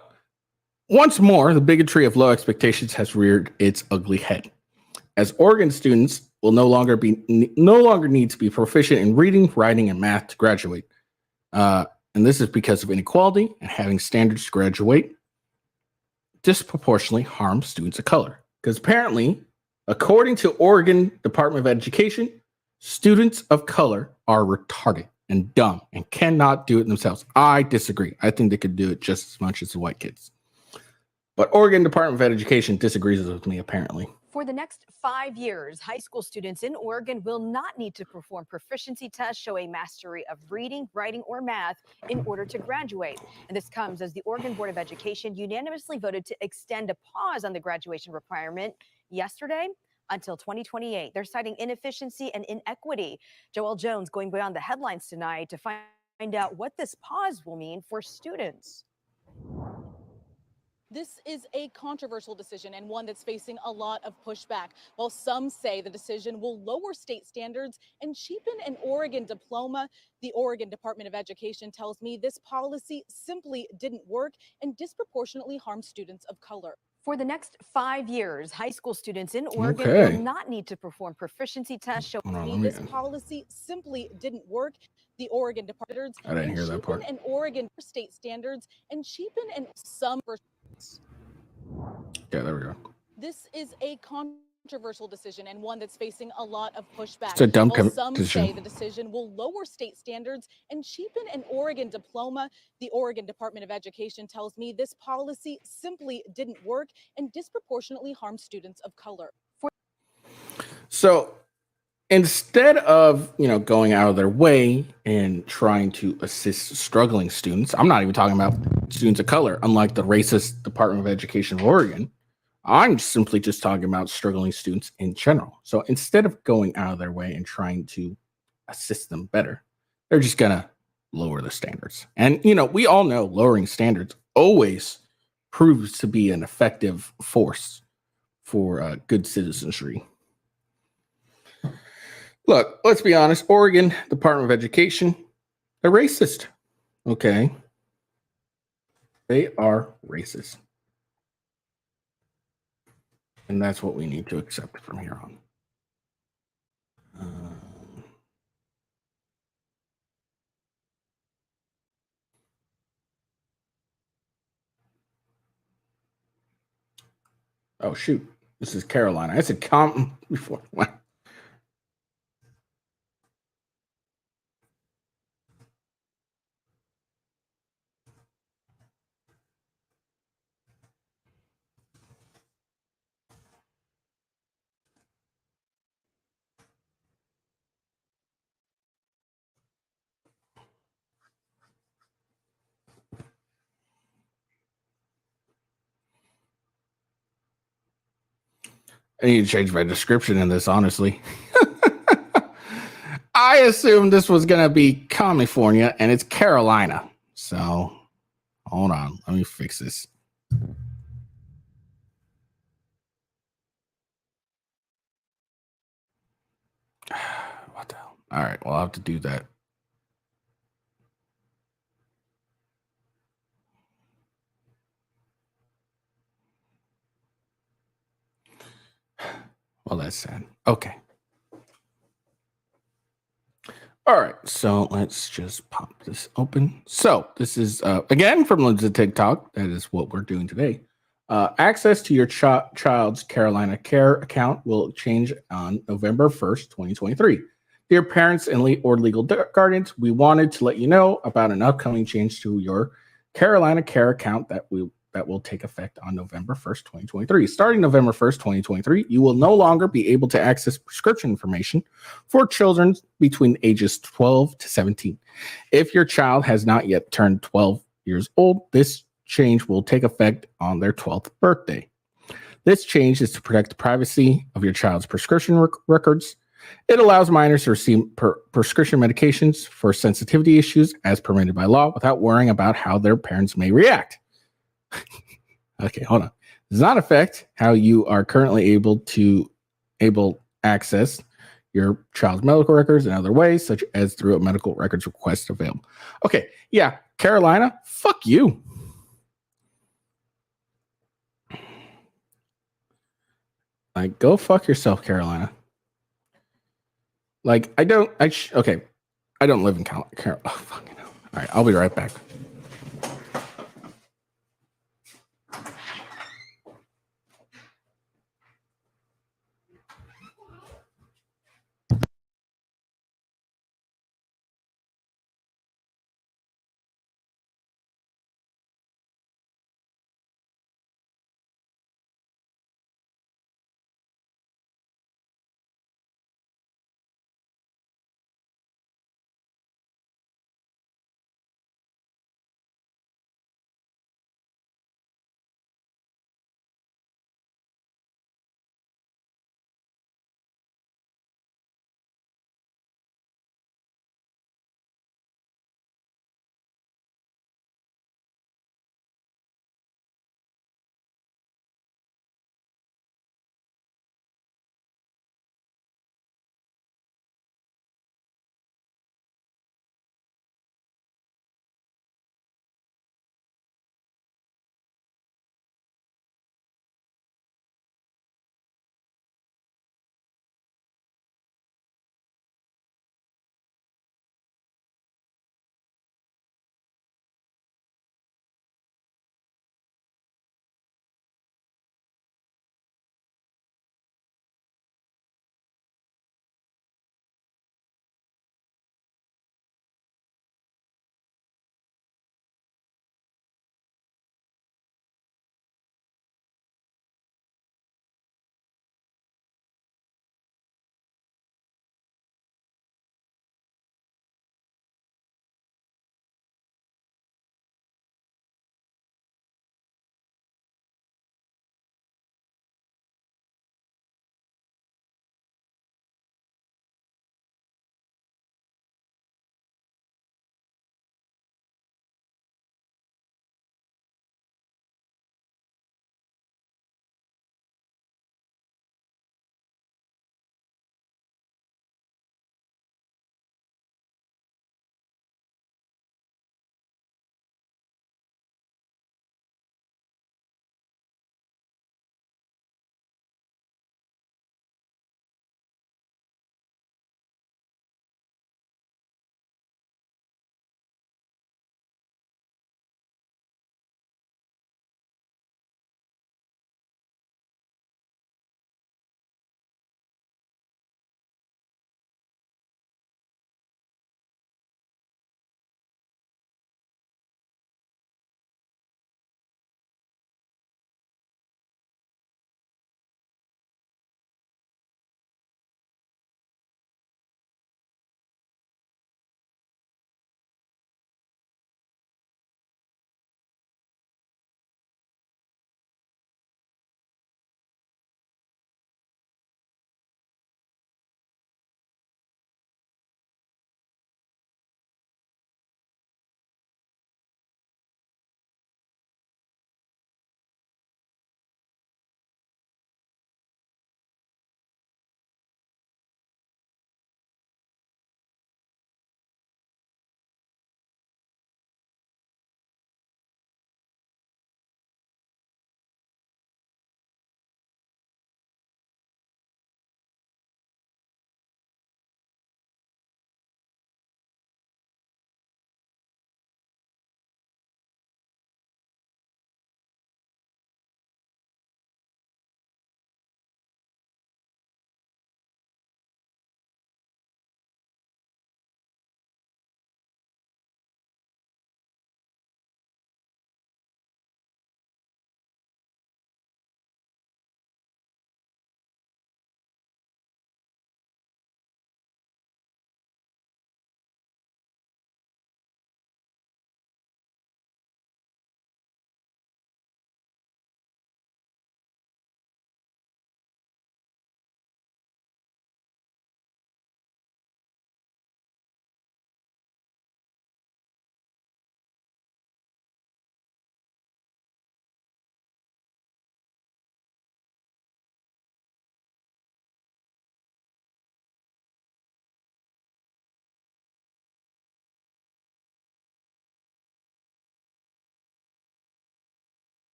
once more, the bigotry of low expectations has reared its ugly head, as Oregon students will no longer need to be proficient in reading, writing, and math to graduate. And this is because of inequality, and having standards to graduate disproportionately harms students of color. Because apparently, according to Oregon Department of Education, students of color are retarded and dumb and cannot do it themselves. I disagree. I think they could do it just as much as the white kids. But Oregon Department of Education disagrees with me, apparently. For the next 5 years, high school students in Oregon will not need to perform proficiency tests showing mastery of reading, writing, or math in order to graduate. And this comes as the Oregon Board of Education unanimously voted to extend a pause on the graduation requirement yesterday until 2028. They're citing inefficiency and inequity. Joelle Jones going beyond the headlines tonight to find out what this pause will mean for students. This is a controversial decision and one that's facing a lot of pushback. While some say the decision will lower state standards and cheapen an Oregon diploma, the Oregon Department of Education tells me this policy simply didn't work and disproportionately harms students of color. For the next 5 years, high school students in Oregon will not need to perform proficiency tests showing this policy simply didn't work. The Oregon Department I didn't hear that part. And Oregon state standards and cheapen and some. Yeah, there we go. This is a controversial decision and one that's facing a lot of pushback. It's a dumb Some decision. say the decision will lower state standards and cheapen an Oregon diploma. The Oregon Department of Education tells me this policy simply didn't work and disproportionately harms students of color. So instead of, going out of their way and trying to assist struggling students, I'm not even talking about students of color, unlike the racist Department of Education of Oregon. I'm simply just talking about struggling students in general. So instead of going out of their way and trying to assist them better, they're just going to lower the standards. And, we all know lowering standards always proves to be an effective force for good citizenry. Look, let's be honest. Oregon Department of Education, they're racist. Okay. They are racist. And that's what we need to accept from here on. Oh, shoot. This is Carolina. I said Compton before. I need to change my description in this, honestly. I assumed this was going to be California, and it's Carolina. So, hold on. Let me fix this. What the hell? All right. Well, I'll have to do that. Well, that's sad. Okay. All right, so let's just pop this open. So this is again from Lindsay TikTok. That is what we're doing today. Access to your child's Carolina Care account will change on November 1st, 2023. Dear parents and legal guardians, we wanted to let you know about an upcoming change to your Carolina Care account that will take effect on November 1st, 2023. Starting November 1st, 2023, you will no longer be able to access prescription information for children between ages 12 to 17. If your child has not yet turned 12 years old, this change will take effect on their 12th birthday. This change is to protect the privacy of your child's prescription records. It allows minors to receive prescription medications for sensitivity issues as permitted by law without worrying about how their parents may react. Okay, hold on. Does not affect how you are currently able access your child's medical records in other ways, such as through a medical records request available. Okay, yeah, Carolina, fuck you. Like, go fuck yourself, Carolina. Like, I don't live in Carolina. Oh, fucking hell. All right, I'll be right back.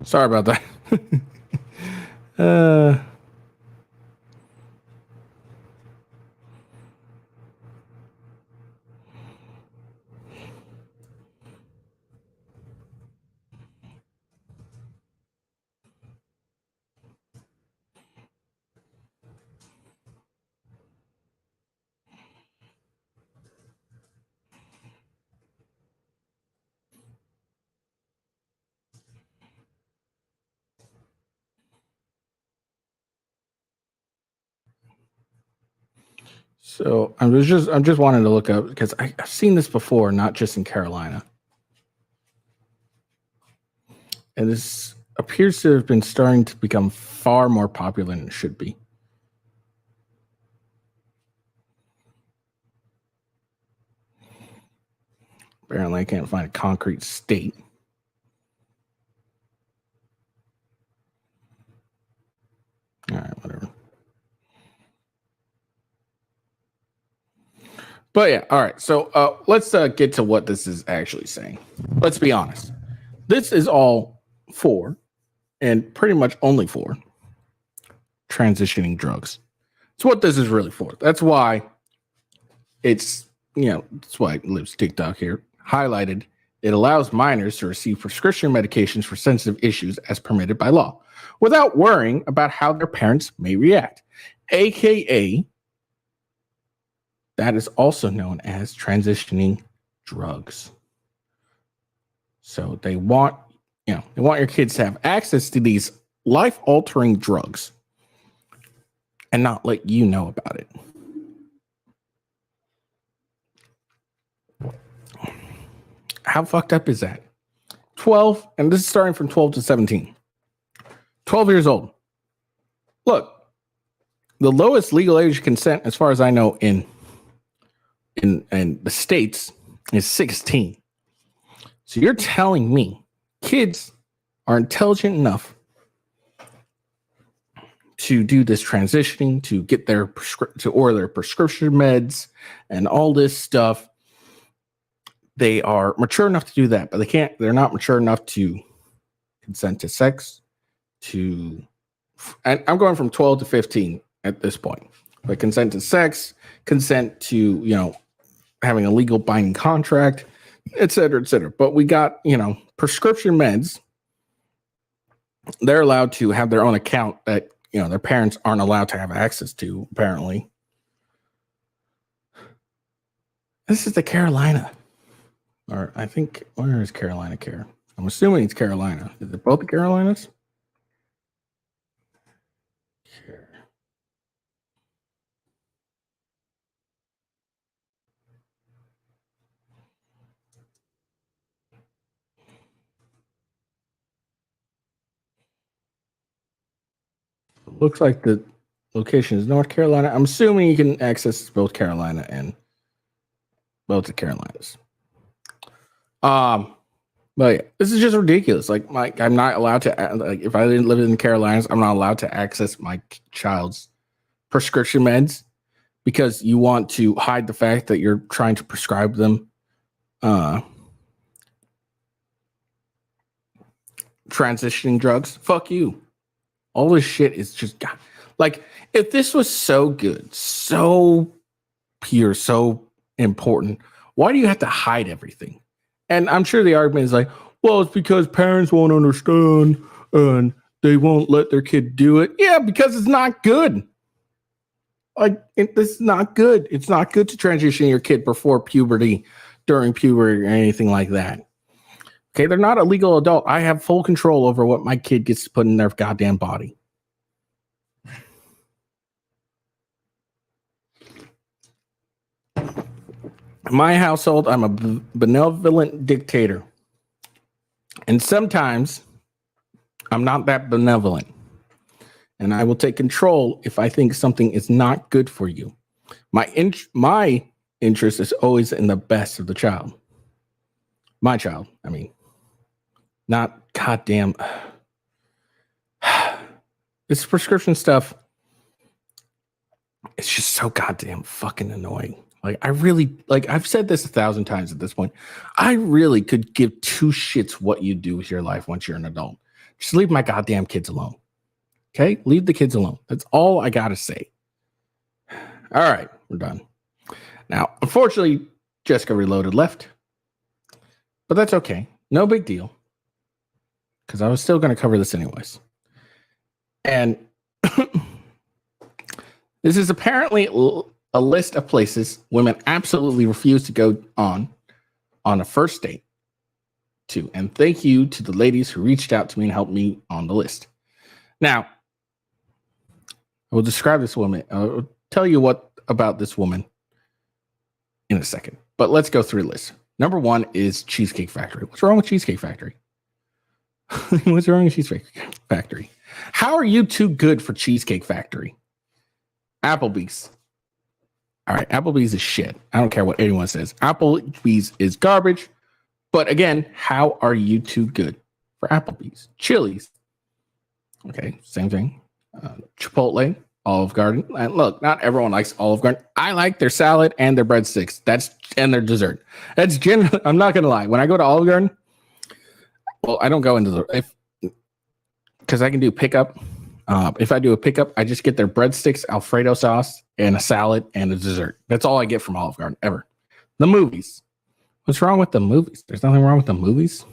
Sorry about that. uh, so I'm just wanting to look up because I've seen this before, not just in Carolina. And this appears to have been starting to become far more popular than it should be. Apparently, I can't find a concrete state. All right, whatever. But yeah, all right. So let's get to what this is actually saying. Let's be honest. This is all for, and pretty much only for, transitioning drugs. It's what this is really for. That's why it's, that's why it lives TikTok here. Highlighted, it allows minors to receive prescription medications for sensitive issues as permitted by law without worrying about how their parents may react. AKA, that is also known as transitioning drugs. So they want your kids to have access to these life-altering drugs and not let you know about it. How fucked up is that? 12, and this is starting from 12 to 17. 12 years old. Look, the lowest legal age of consent, as far as I know, in the States is 16. So you're telling me kids are intelligent enough to do this transitioning, to get to order their prescription meds and all this stuff. They are mature enough to do that, but they're not mature enough to consent to sex, and I'm going from 12 to 15 at this point, but consent to sex, consent to, having a legal binding contract, et cetera, et cetera. But we got, prescription meds. They're allowed to have their own account that, their parents aren't allowed to have access to, apparently. This is the Carolina. Or I think, where is Carolina Care? I'm assuming it's Carolina. Is it both the Carolinas? Looks like the location is North Carolina. I'm assuming you can access both Carolina and both the Carolinas. But yeah, this is just ridiculous. Like I'm not allowed to, if I didn't live in the Carolinas, I'm not allowed to access my child's prescription meds because you want to hide the fact that you're trying to prescribe them transitioning drugs. Fuck you. All this shit is just like, if this was so good, so pure, so important, why do you have to hide everything? And I'm sure the argument is like, well, it's because parents won't understand and they won't let their kid do it. Yeah, because it's not good. This is not good. It's not good to transition your kid before puberty, during puberty, or anything like that. Okay, they're not a legal adult. I have full control over what my kid gets to put in their goddamn body. In my household, I'm a benevolent dictator. And sometimes I'm not that benevolent. And I will take control if I think something is not good for you. My interest is always in the best of the child. My child, I mean. Not goddamn. This prescription stuff, it's just so goddamn fucking annoying. I've said this 1,000 times at this point. I really could give two shits what you do with your life once you're an adult. Just leave my goddamn kids alone. Okay? Leave the kids alone. That's all I got to say. All right, we're done. Now, unfortunately, Jessica Reloaded left. But that's okay. No big deal. Because I was still going to cover this anyways. And this is apparently a list of places women absolutely refuse to go on a first date to. And thank you to the ladies who reached out to me and helped me on the list. Now, I will describe this woman. I'll tell you what about this woman in a second. But let's go through the list. Number 1 is Cheesecake Factory. What's wrong with Cheesecake Factory? What's wrong with Cheesecake Factory? How are you too good for Cheesecake Factory? Applebee's. All right, Applebee's is shit. I don't care what anyone says. Applebee's is garbage. But again, how are you too good for Applebee's? Chili's. Okay, same thing. Chipotle, Olive Garden. And look, not everyone likes Olive Garden. I like their salad and their breadsticks. And their dessert. That's generally, I'm not gonna lie. When I go to Olive Garden, well, I don't go into because I can do pickup. If I do a pickup, I just get their breadsticks, Alfredo sauce, and a salad and a dessert. That's all I get from Olive Garden ever. The movies. What's wrong with the movies? There's nothing wrong with the movies.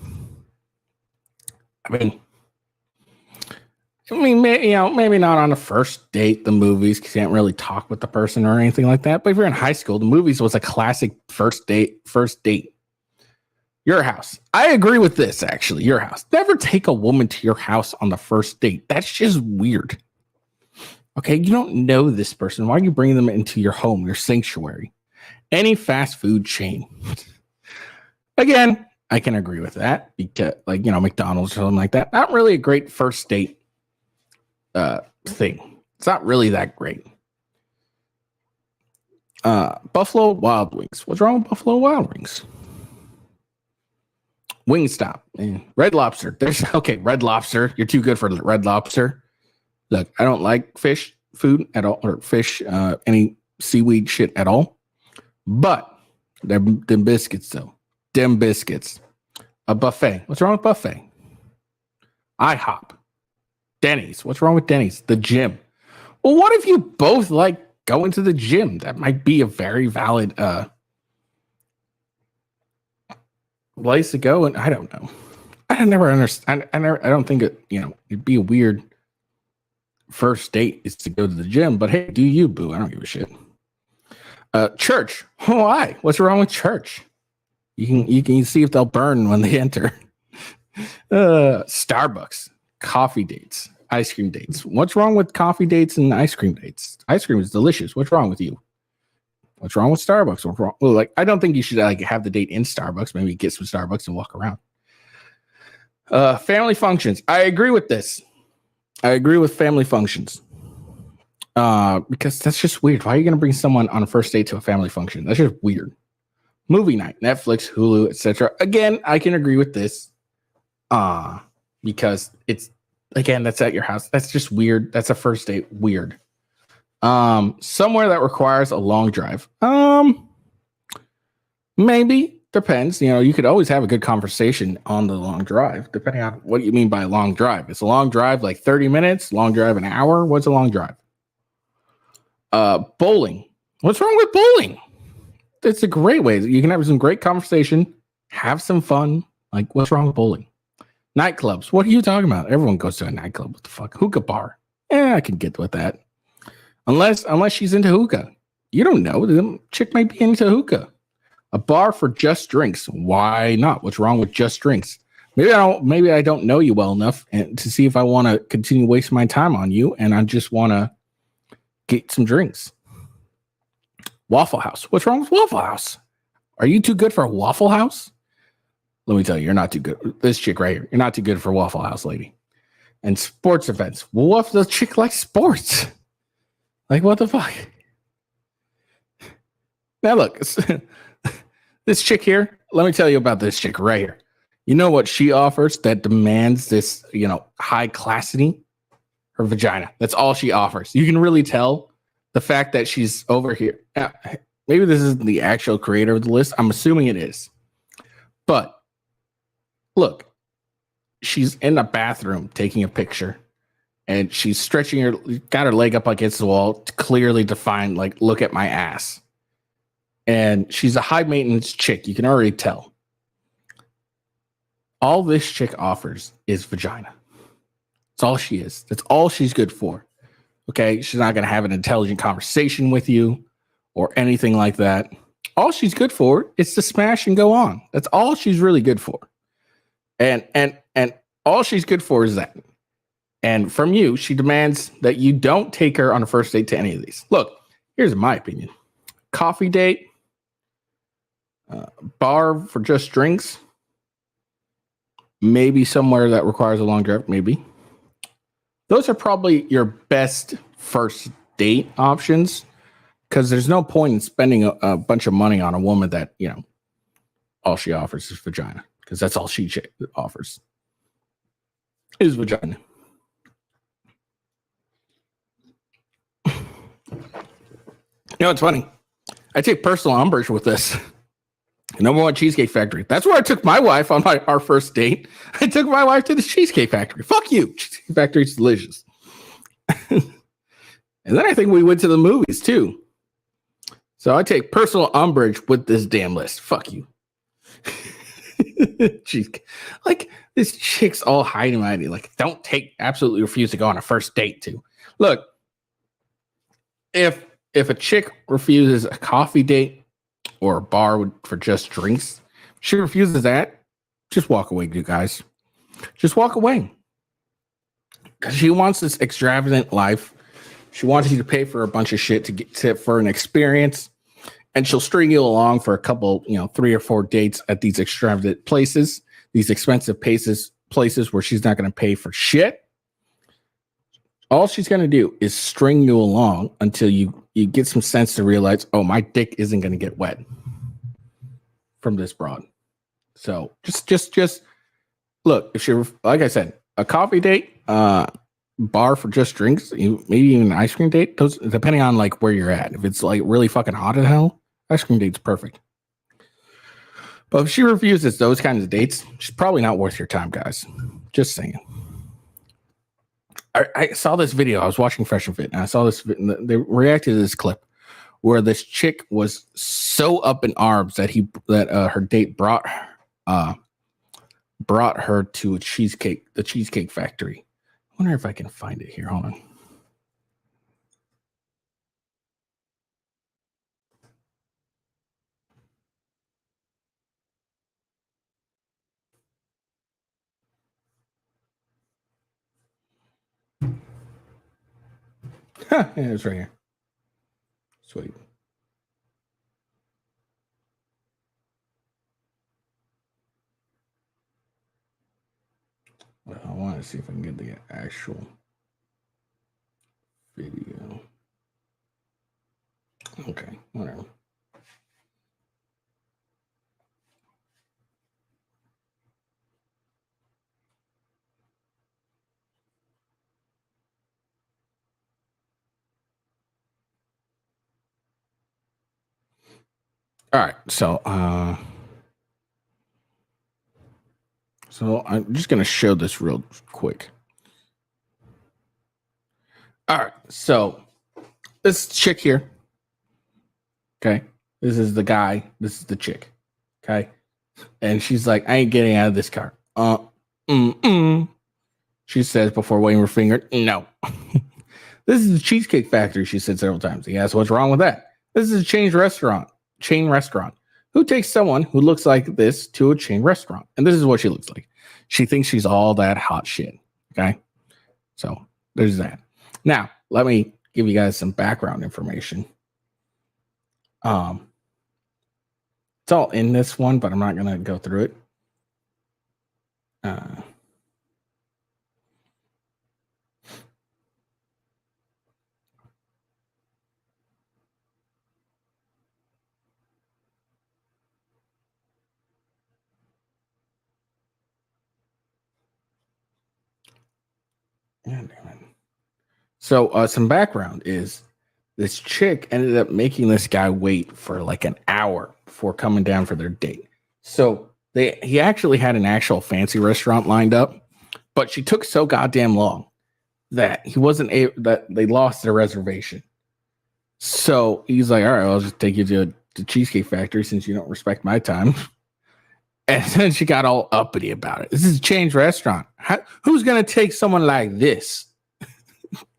I mean, maybe not on a first date, the movies, because you can't really talk with the person or anything like that. But if you're in high school, the movies was a classic first date. Your house. I agree with this, actually. Your house. Never take a woman to your house on the first date. That's just weird. Okay, you don't know this person. Why are you bringing them into your home, your sanctuary? Any fast food chain. Again, I can agree with that because, McDonald's or something like that. Not really a great first date thing. It's not really that great. Buffalo Wild Wings. What's wrong with Buffalo Wild Wings? Wingstop and Red Lobster. Red Lobster. You're too good for Red Lobster. Look, I don't like fish food at all, or fish, any seaweed shit at all. But them biscuits, though. Them biscuits. A buffet. What's wrong with buffet? IHOP. Denny's. What's wrong with Denny's? The gym. Well, what if you both like going to the gym? That might be a very valid place to go. And I don't know. I never understand. I don't think it'd be a weird first date is to go to the gym. But hey, do you, boo? I don't give a shit. Church. Why? What's wrong with church? You can see if they'll burn when they enter. Starbucks. Coffee dates, ice cream dates. What's wrong with coffee dates and ice cream dates? Ice cream is delicious. What's wrong with you? What's wrong with Starbucks? What's wrong? Well, I don't think you should have the date in Starbucks. Maybe get some Starbucks and walk around. Family functions. I agree with this. I agree with family functions. Because that's just weird. Why are you going to bring someone on a first date to a family function? That's just weird. Movie night, Netflix, Hulu, etc. Again, I can agree with this. Because it's, again, that's at your house. That's just weird. That's a first date. Weird. Somewhere that requires a long drive. Maybe. Depends. You could always have a good conversation on the long drive, depending on what you mean by a long drive. It's a long drive like 30 minutes, long drive an hour. What's a long drive? Bowling. What's wrong with bowling? It's a great way. You can have some great conversation, have some fun. Like, what's wrong with bowling? Nightclubs. What are you talking about? Everyone goes to a nightclub. What the fuck? Hookah bar. Yeah, I can get with that. Unless she's into hookah. You don't know. The chick might be into hookah. A bar for just drinks. Why not? What's wrong with just drinks? Maybe I don't know you well enough and to see if I want to continue wasting my time on you, and I just want to get some drinks. Waffle House. What's wrong with Waffle House? Are you too good for a Waffle House? Let me tell you, you're not too good. This chick right here, you're not too good for Waffle House, lady. And sports events. Well, what if the chick likes sports? Like, what the fuck? Now, look, this chick here, let me tell you about this chick right here. You know what she offers that demands this, high classity? Her vagina. That's all she offers. You can really tell the fact that she's over here. Maybe this isn't the actual creator of the list. I'm assuming it is. But look, she's in the bathroom taking a picture, and she's stretching got her leg up against the wall, clearly defined, like, look at my ass. And she's a high maintenance chick. You can already tell. All this chick offers is vagina. That's all she is. That's all she's good for. Okay. She's not going to have an intelligent conversation with you or anything like that. All she's good for is to smash and go on. That's all she's really good for. And all she's good for is that. And from you, she demands that you don't take her on a first date to any of these. Look, here's my opinion. Coffee date, bar for just drinks, maybe somewhere that requires a long drive, maybe. Those are probably your best first date options, because there's no point in spending a bunch of money on a woman that, you know, all she offers is vagina, because that's all she offers is vagina. You know, it's funny. I take personal umbrage with this. Number one, Cheesecake Factory. That's where I took my wife on our first date. I took my wife to the Cheesecake Factory. Fuck you. Cheesecake Factory's delicious. And then I think we went to the movies too. So I take personal umbrage with this damn list. Fuck you. Jeez. Like, this chick's all hidey-mighty. Like, absolutely refuse to go on a first date too. Look, if a chick refuses a coffee date or a bar for just drinks, she refuses that, just walk away, you guys. Just walk away. Because she wants this extravagant life. She wants you to pay for a bunch of shit for an experience. And she'll string you along for a couple, 3 or 4 dates at these extravagant places, these expensive places where she's not going to pay for shit. All she's going to do is string you along until you get some sense to realize, oh, my dick isn't going to get wet from this broad. So just look, if you're, like I said, a coffee date, bar for just drinks, maybe even an ice cream date, those, depending on like where you're at. If it's like really fucking hot as hell, ice cream date's perfect. But if she refuses those kinds of dates, she's probably not worth your time, guys. Just saying. I saw this video. I was watching Fresh and Fit, and I saw this. They reacted to this clip where this chick was so up in arms that her date brought her to the Cheesecake Factory. I wonder if I can find it here. Hold on. Yeah, it's right here. Sweet. Well, I want to see if I can get the actual video. Okay, whatever. All right, so I'm just gonna show this real quick. All right, so this chick here. Okay, this is the guy. This is the chick. Okay, and she's like, "I ain't getting out of this car." She says before waving her finger, "No." This is the Cheesecake Factory. She said several times. He asked, "What's wrong with that?" This is a chain restaurant. Who takes someone who looks like this to a chain restaurant? And this is what she looks like. She thinks she's all that hot shit. Okay. So there's that. Now, let me give you guys some background information. It's all in this one, but I'm not going to go through it. So some background is this chick ended up making this guy wait for like an hour before coming down for their date. So he actually had an actual fancy restaurant lined up, but she took so goddamn long that he wasn't able, that they lost their reservation. So he's like, all right, I'll just take you to the Cheesecake Factory since you don't respect my time. And then she got all uppity about it. This is a chain restaurant. Who's going to take someone like this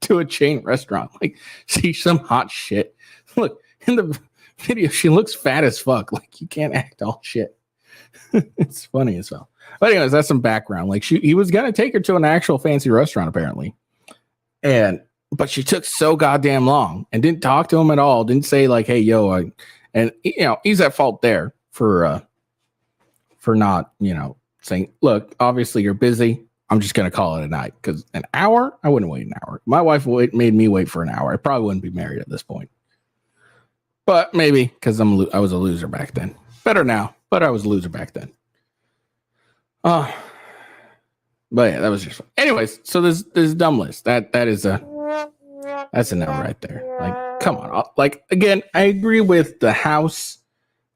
to a chain restaurant? Like, see some hot shit. Look, in the video, she looks fat as fuck. Like, you can't act all shit. It's funny as well. But anyways, that's some background. Like, he was going to take her to an actual fancy restaurant, apparently. But she took so goddamn long and didn't talk to him at all. Didn't say, like, hey, yo, and, you know, he's at fault there for not, you know, saying, look, obviously you're busy. I'm just going to call it a night, because an hour, I wouldn't wait an hour. My wife made me wait for an hour. I probably wouldn't be married at this point. But maybe because I was a loser back then. Better now, but I was a loser back then. But yeah, that was just fun. Anyways, so this dumb list. That's a no right there. Like, come on. Like, again, I agree with the house,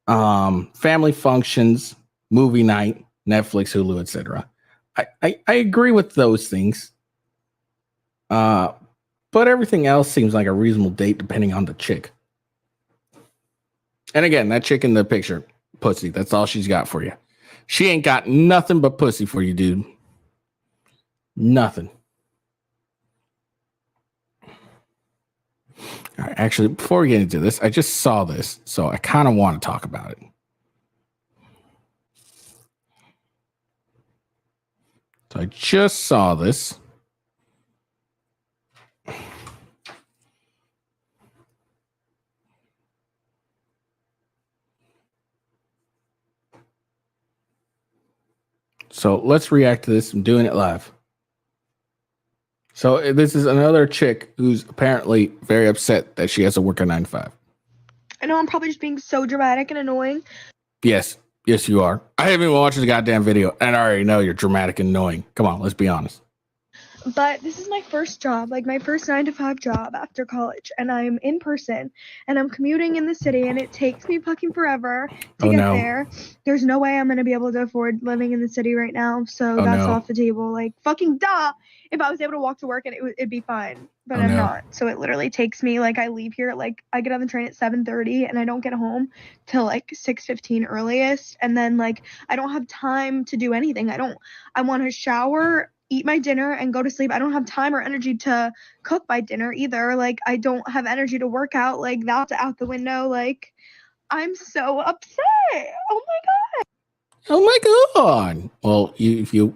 family functions, movie night, Netflix, Hulu, etc. I agree with those things. But everything else seems like a reasonable date depending on the chick. And again, that chick in the picture, pussy, that's all she's got for you. She ain't got nothing but pussy for you, dude. Nothing. All right, actually, before we get into this, I just saw this, so I kind of want to talk about it. So I just saw this. So let's react to this. I'm doing it live. So this is another chick who's apparently very upset that she has to work a 9 to 5. I know I'm probably just being so dramatic and annoying. Yes, you are. I haven't even watched the goddamn video, and I already know you're dramatic and annoying. Come on, let's be honest. But this is my first job, like my first 9 to 5 job after college, and I'm in person, and I'm commuting in the city, and it takes me fucking forever to get there. There's no way I'm gonna be able to afford living in the city right now, so that's off the table. Like, fucking duh! If I was able to walk to work, and it'd be fine, but I'm not. So it literally takes me, like, I leave here, like, I get on the train at 7:30, and I don't get home till like 6:15 earliest, and then like I don't have time to do anything. I want to shower, eat my dinner, and go to sleep. I don't have time or energy to cook my dinner either. Like, I don't have energy to work out. Like, that's out the window. Like, I'm so upset. Oh my god. Oh my god. Well, if you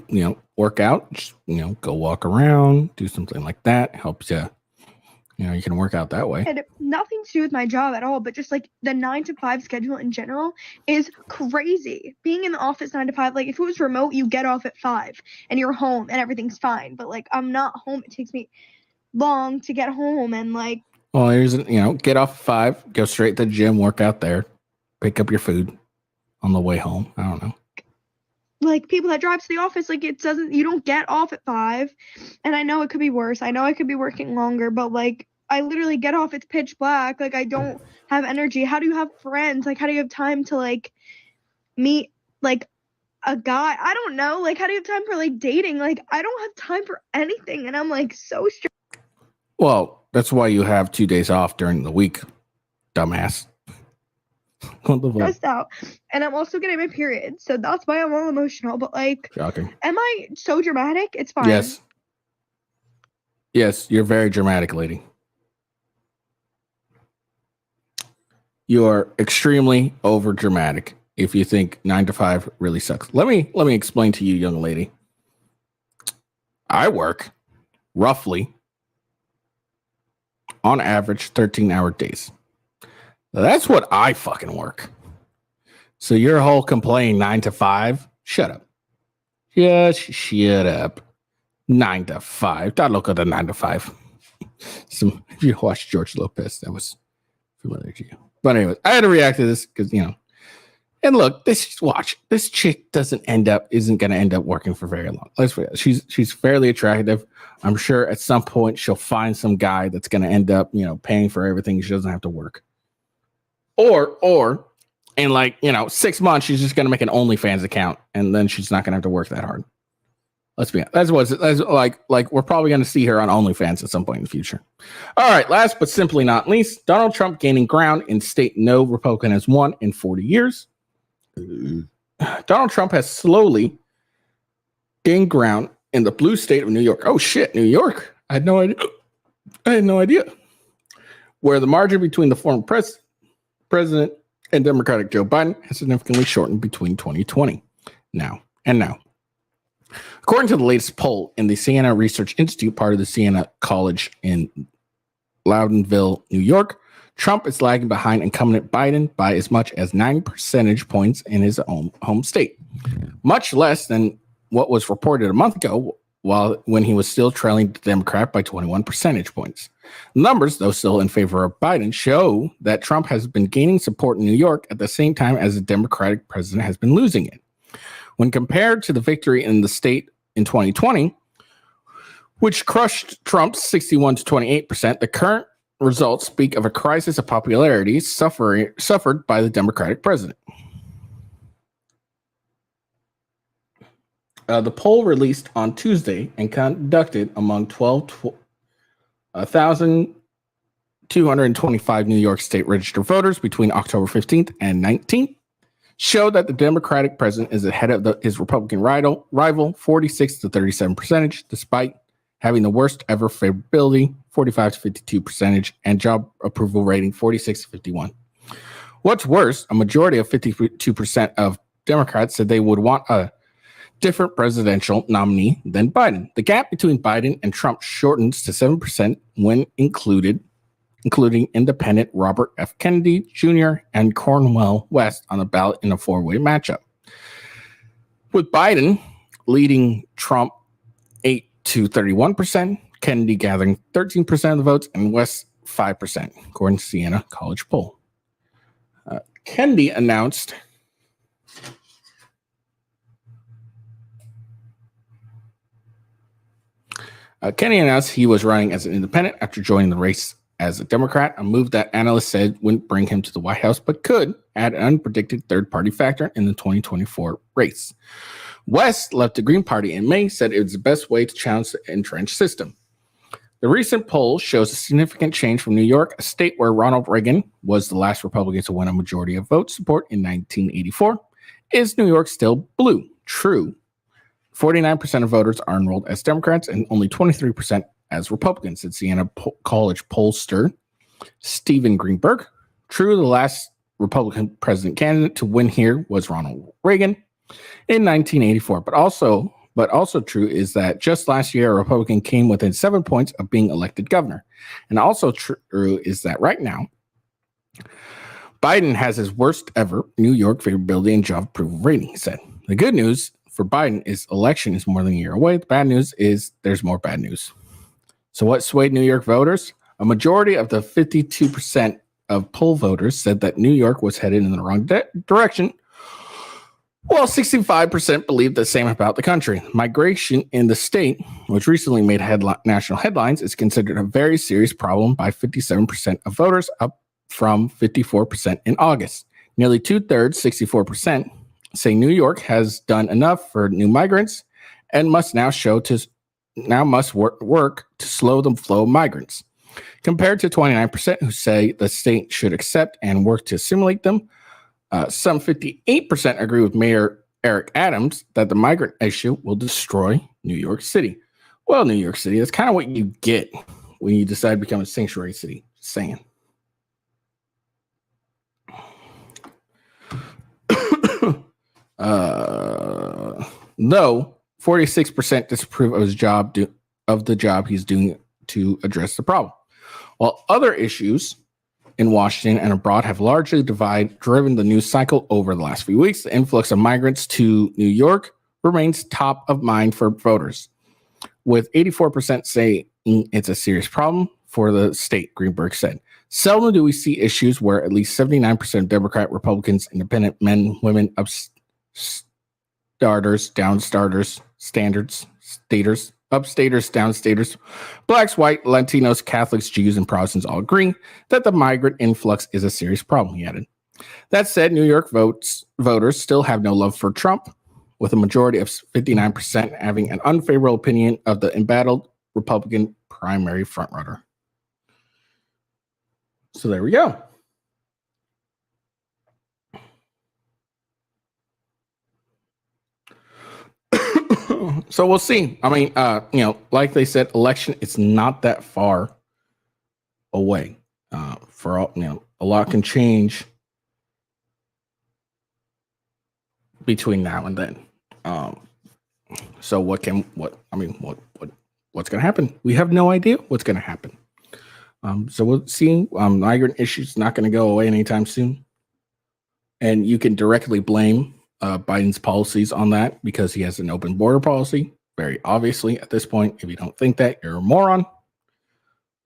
work out, just, go walk around, do something like that. Helps you. You can work out that way. Had nothing to do with my job at all, but just like the 9 to 5 schedule in general is crazy. Being in the office 9 to 5, like if it was remote, you get off at 5 and you're home and everything's fine. But like I'm not home. It takes me long to get home, and like. Well, here's get off at 5, go straight to the gym, work out there, pick up your food on the way home. I don't know. Like people that drive to the office, like you don't get off at 5, and I know it could be worse. I know I could be working longer, but like I literally get off, it's pitch black. Like I don't have energy. How do you have friends? Like how do you have time to like meet like a guy? I don't know. Like how do you have time for like dating? Like I don't have time for anything, and I'm like so stressed. Well, that's why you have 2 days off during the week, dumbass. Stressed out, and I'm also getting my period, so that's why I'm all emotional. But like, shocking. Am I so dramatic? It's fine. Yes, you're very dramatic, lady. You're extremely over dramatic if you think 9 to 5 really sucks. Let me explain to you, young lady. I work roughly on average 13-hour days. That's what I fucking work. So your whole complaint 9 to 5, shut up. Just shut up. 9 to 5. Don't look at the 9 to 5. If you watched George Lopez, that was familiar to you. But anyway, I had to react to this because, and look, this chick isn't going to end up working for very long. Let's forget. She's fairly attractive. I'm sure at some point she'll find some guy that's going to end up, paying for everything. She doesn't have to work. Or in 6 months, she's just going to make an OnlyFans account, and then she's not going to have to work that hard. Let's be honest. That's like we're probably going to see her on OnlyFans at some point in the future. All right, last but simply not least, Donald Trump gaining ground in state no Republican has won in 40 years. Donald Trump has slowly gained ground in the blue state of New York. Oh shit, New York. I had no idea. Where the margin between the former president and Democratic Joe Biden has significantly shortened between 2020 now. According to the latest poll in the Siena Research Institute, part of the Siena College in Loudonville, New York, Trump is lagging behind incumbent Biden by as much as 9 percentage points in his own home state, much less than what was reported a month ago when he was still trailing the Democrat by 21 percentage points. Numbers, though still in favor of Biden, show that Trump has been gaining support in New York at the same time as the Democratic president has been losing it. When compared to the victory in the state in 2020, which crushed Trump's 61 to 28%, the current results speak of a crisis of popularity suffered by the Democratic president. The poll released on Tuesday and conducted among 12,225 New York State registered voters between October 15th and 19th showed that the Democratic president is ahead of his Republican rival 46 to 37 percentage, despite having the worst ever favorability, 45 to 52 percentage, and job approval rating, 46 to 51. What's worse, a majority of 52% of Democrats said they would want a different presidential nominee than Biden. The gap between Biden and Trump shortens to 7% when including independent Robert F. Kennedy Jr. and Cornwell West on the ballot in a four-way matchup. With Biden leading Trump 8 to 31%, Kennedy gathering 13% of the votes, and West 5%, according to Siena College poll. Kennedy announced he was running as an independent after joining the race as a Democrat, a move that analysts said wouldn't bring him to the White House, but could add an unpredicted third-party factor in the 2024 race. West left the Green Party in May, said it was the best way to challenge the entrenched system. The recent poll shows a significant change from New York, a state where Ronald Reagan was the last Republican to win a majority of vote support in 1984. Is New York still blue? True. 49% of voters are enrolled as Democrats and only 23% as Republicans, said Siena College pollster Stephen Greenberg. True, the last Republican president candidate to win here was Ronald Reagan in 1984. But also true is that just last year, a Republican came within 7 points of being elected governor. And also true is that right now, Biden has his worst ever New York favorability and job approval rating, he said. The good news for Biden is election is more than a year away. The bad news is there's more bad news. So what swayed New York voters? A majority of the 52% of poll voters said that New York was headed in the wrong direction, while 65% believed the same about the country. Migration in the state, which recently made national headlines, is considered a very serious problem by 57% of voters, up from 54% in August. Nearly two-thirds, 64%, say New York has done enough for new migrants and must now work to slow the flow of migrants, compared to 29% who say the state should accept and work to assimilate them. Some 58% agree with Mayor Eric Adams that the migrant issue will destroy New York City. Well, New York City, that's kind of what you get when you decide to become a sanctuary city. Just saying. Though 46% disapprove of the job he's doing to address the problem, while other issues in Washington and abroad have largely driven the news cycle over the last few weeks. The influx of migrants to New York remains top of mind for voters, with 84% saying it's a serious problem for the state, Greenberg said. Seldom do we see issues where at least 79% of Democrat, Republicans, independent men, women, upstaters, downstaters, downstaters, blacks, white, Latinos, Catholics, Jews, and Protestants all agree that the migrant influx is a serious problem, he added. That said, New York voters still have no love for Trump. with a majority of 59% having an unfavorable opinion of the embattled Republican primary frontrunner. So there we go. So we'll see. I mean, like they said, election, it's not that far away. For all, a lot can change between now and then. So what's going to happen? We have no idea what's going to happen. So we'll see. Migrant issues not going to go away anytime soon. And you can directly blame Biden's policies on that because he has an open border policy. Very obviously, at this point, if you don't think that, you're a moron.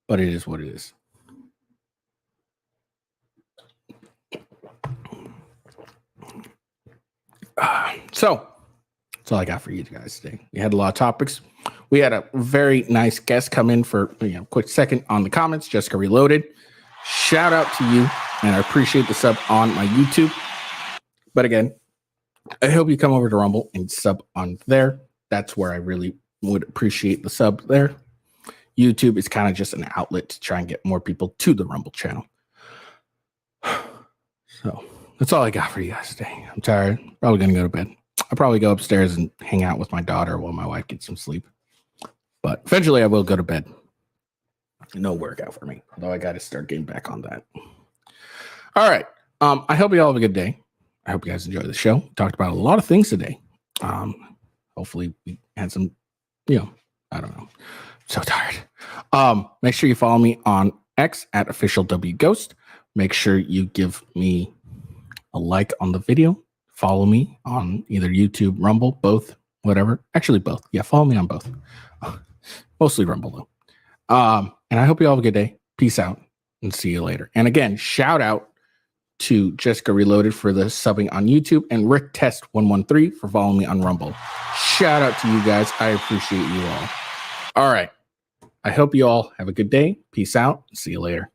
But it is what it is. So that's all I got for you guys today. We had a lot of topics. We had a very nice guest come in for a quick second on the comments. Jessica Reloaded. Shout out to you, and I appreciate the sub on my YouTube. But again, I hope you come over to Rumble and sub on there. That's where I really would appreciate the sub there. YouTube is kind of just an outlet to try and get more people to the Rumble channel. So that's all I got for you guys today. I'm tired. Probably going to go to bed. I'll probably go upstairs and hang out with my daughter while my wife gets some sleep. But eventually I will go to bed. No workout for me. Although I got to start getting back on that. All right. I hope you all have a good day. I hope you guys enjoy the show. Talked about a lot of things today. Hopefully we had some, I don't know. I'm so tired. Make sure you follow me on X at @officialwghost. Make sure you give me a like on the video. Follow me on either YouTube, Rumble, both, whatever. Actually, both. Yeah, follow me on both. Mostly Rumble, though. And I hope you all have a good day. Peace out and see you later. And again, shout out to Jessica Reloaded for the subbing on YouTube and Rick Test 113 for following me on Rumble. Shout out to you guys. I appreciate you all. All right. I hope you all have a good day. Peace out. See you later.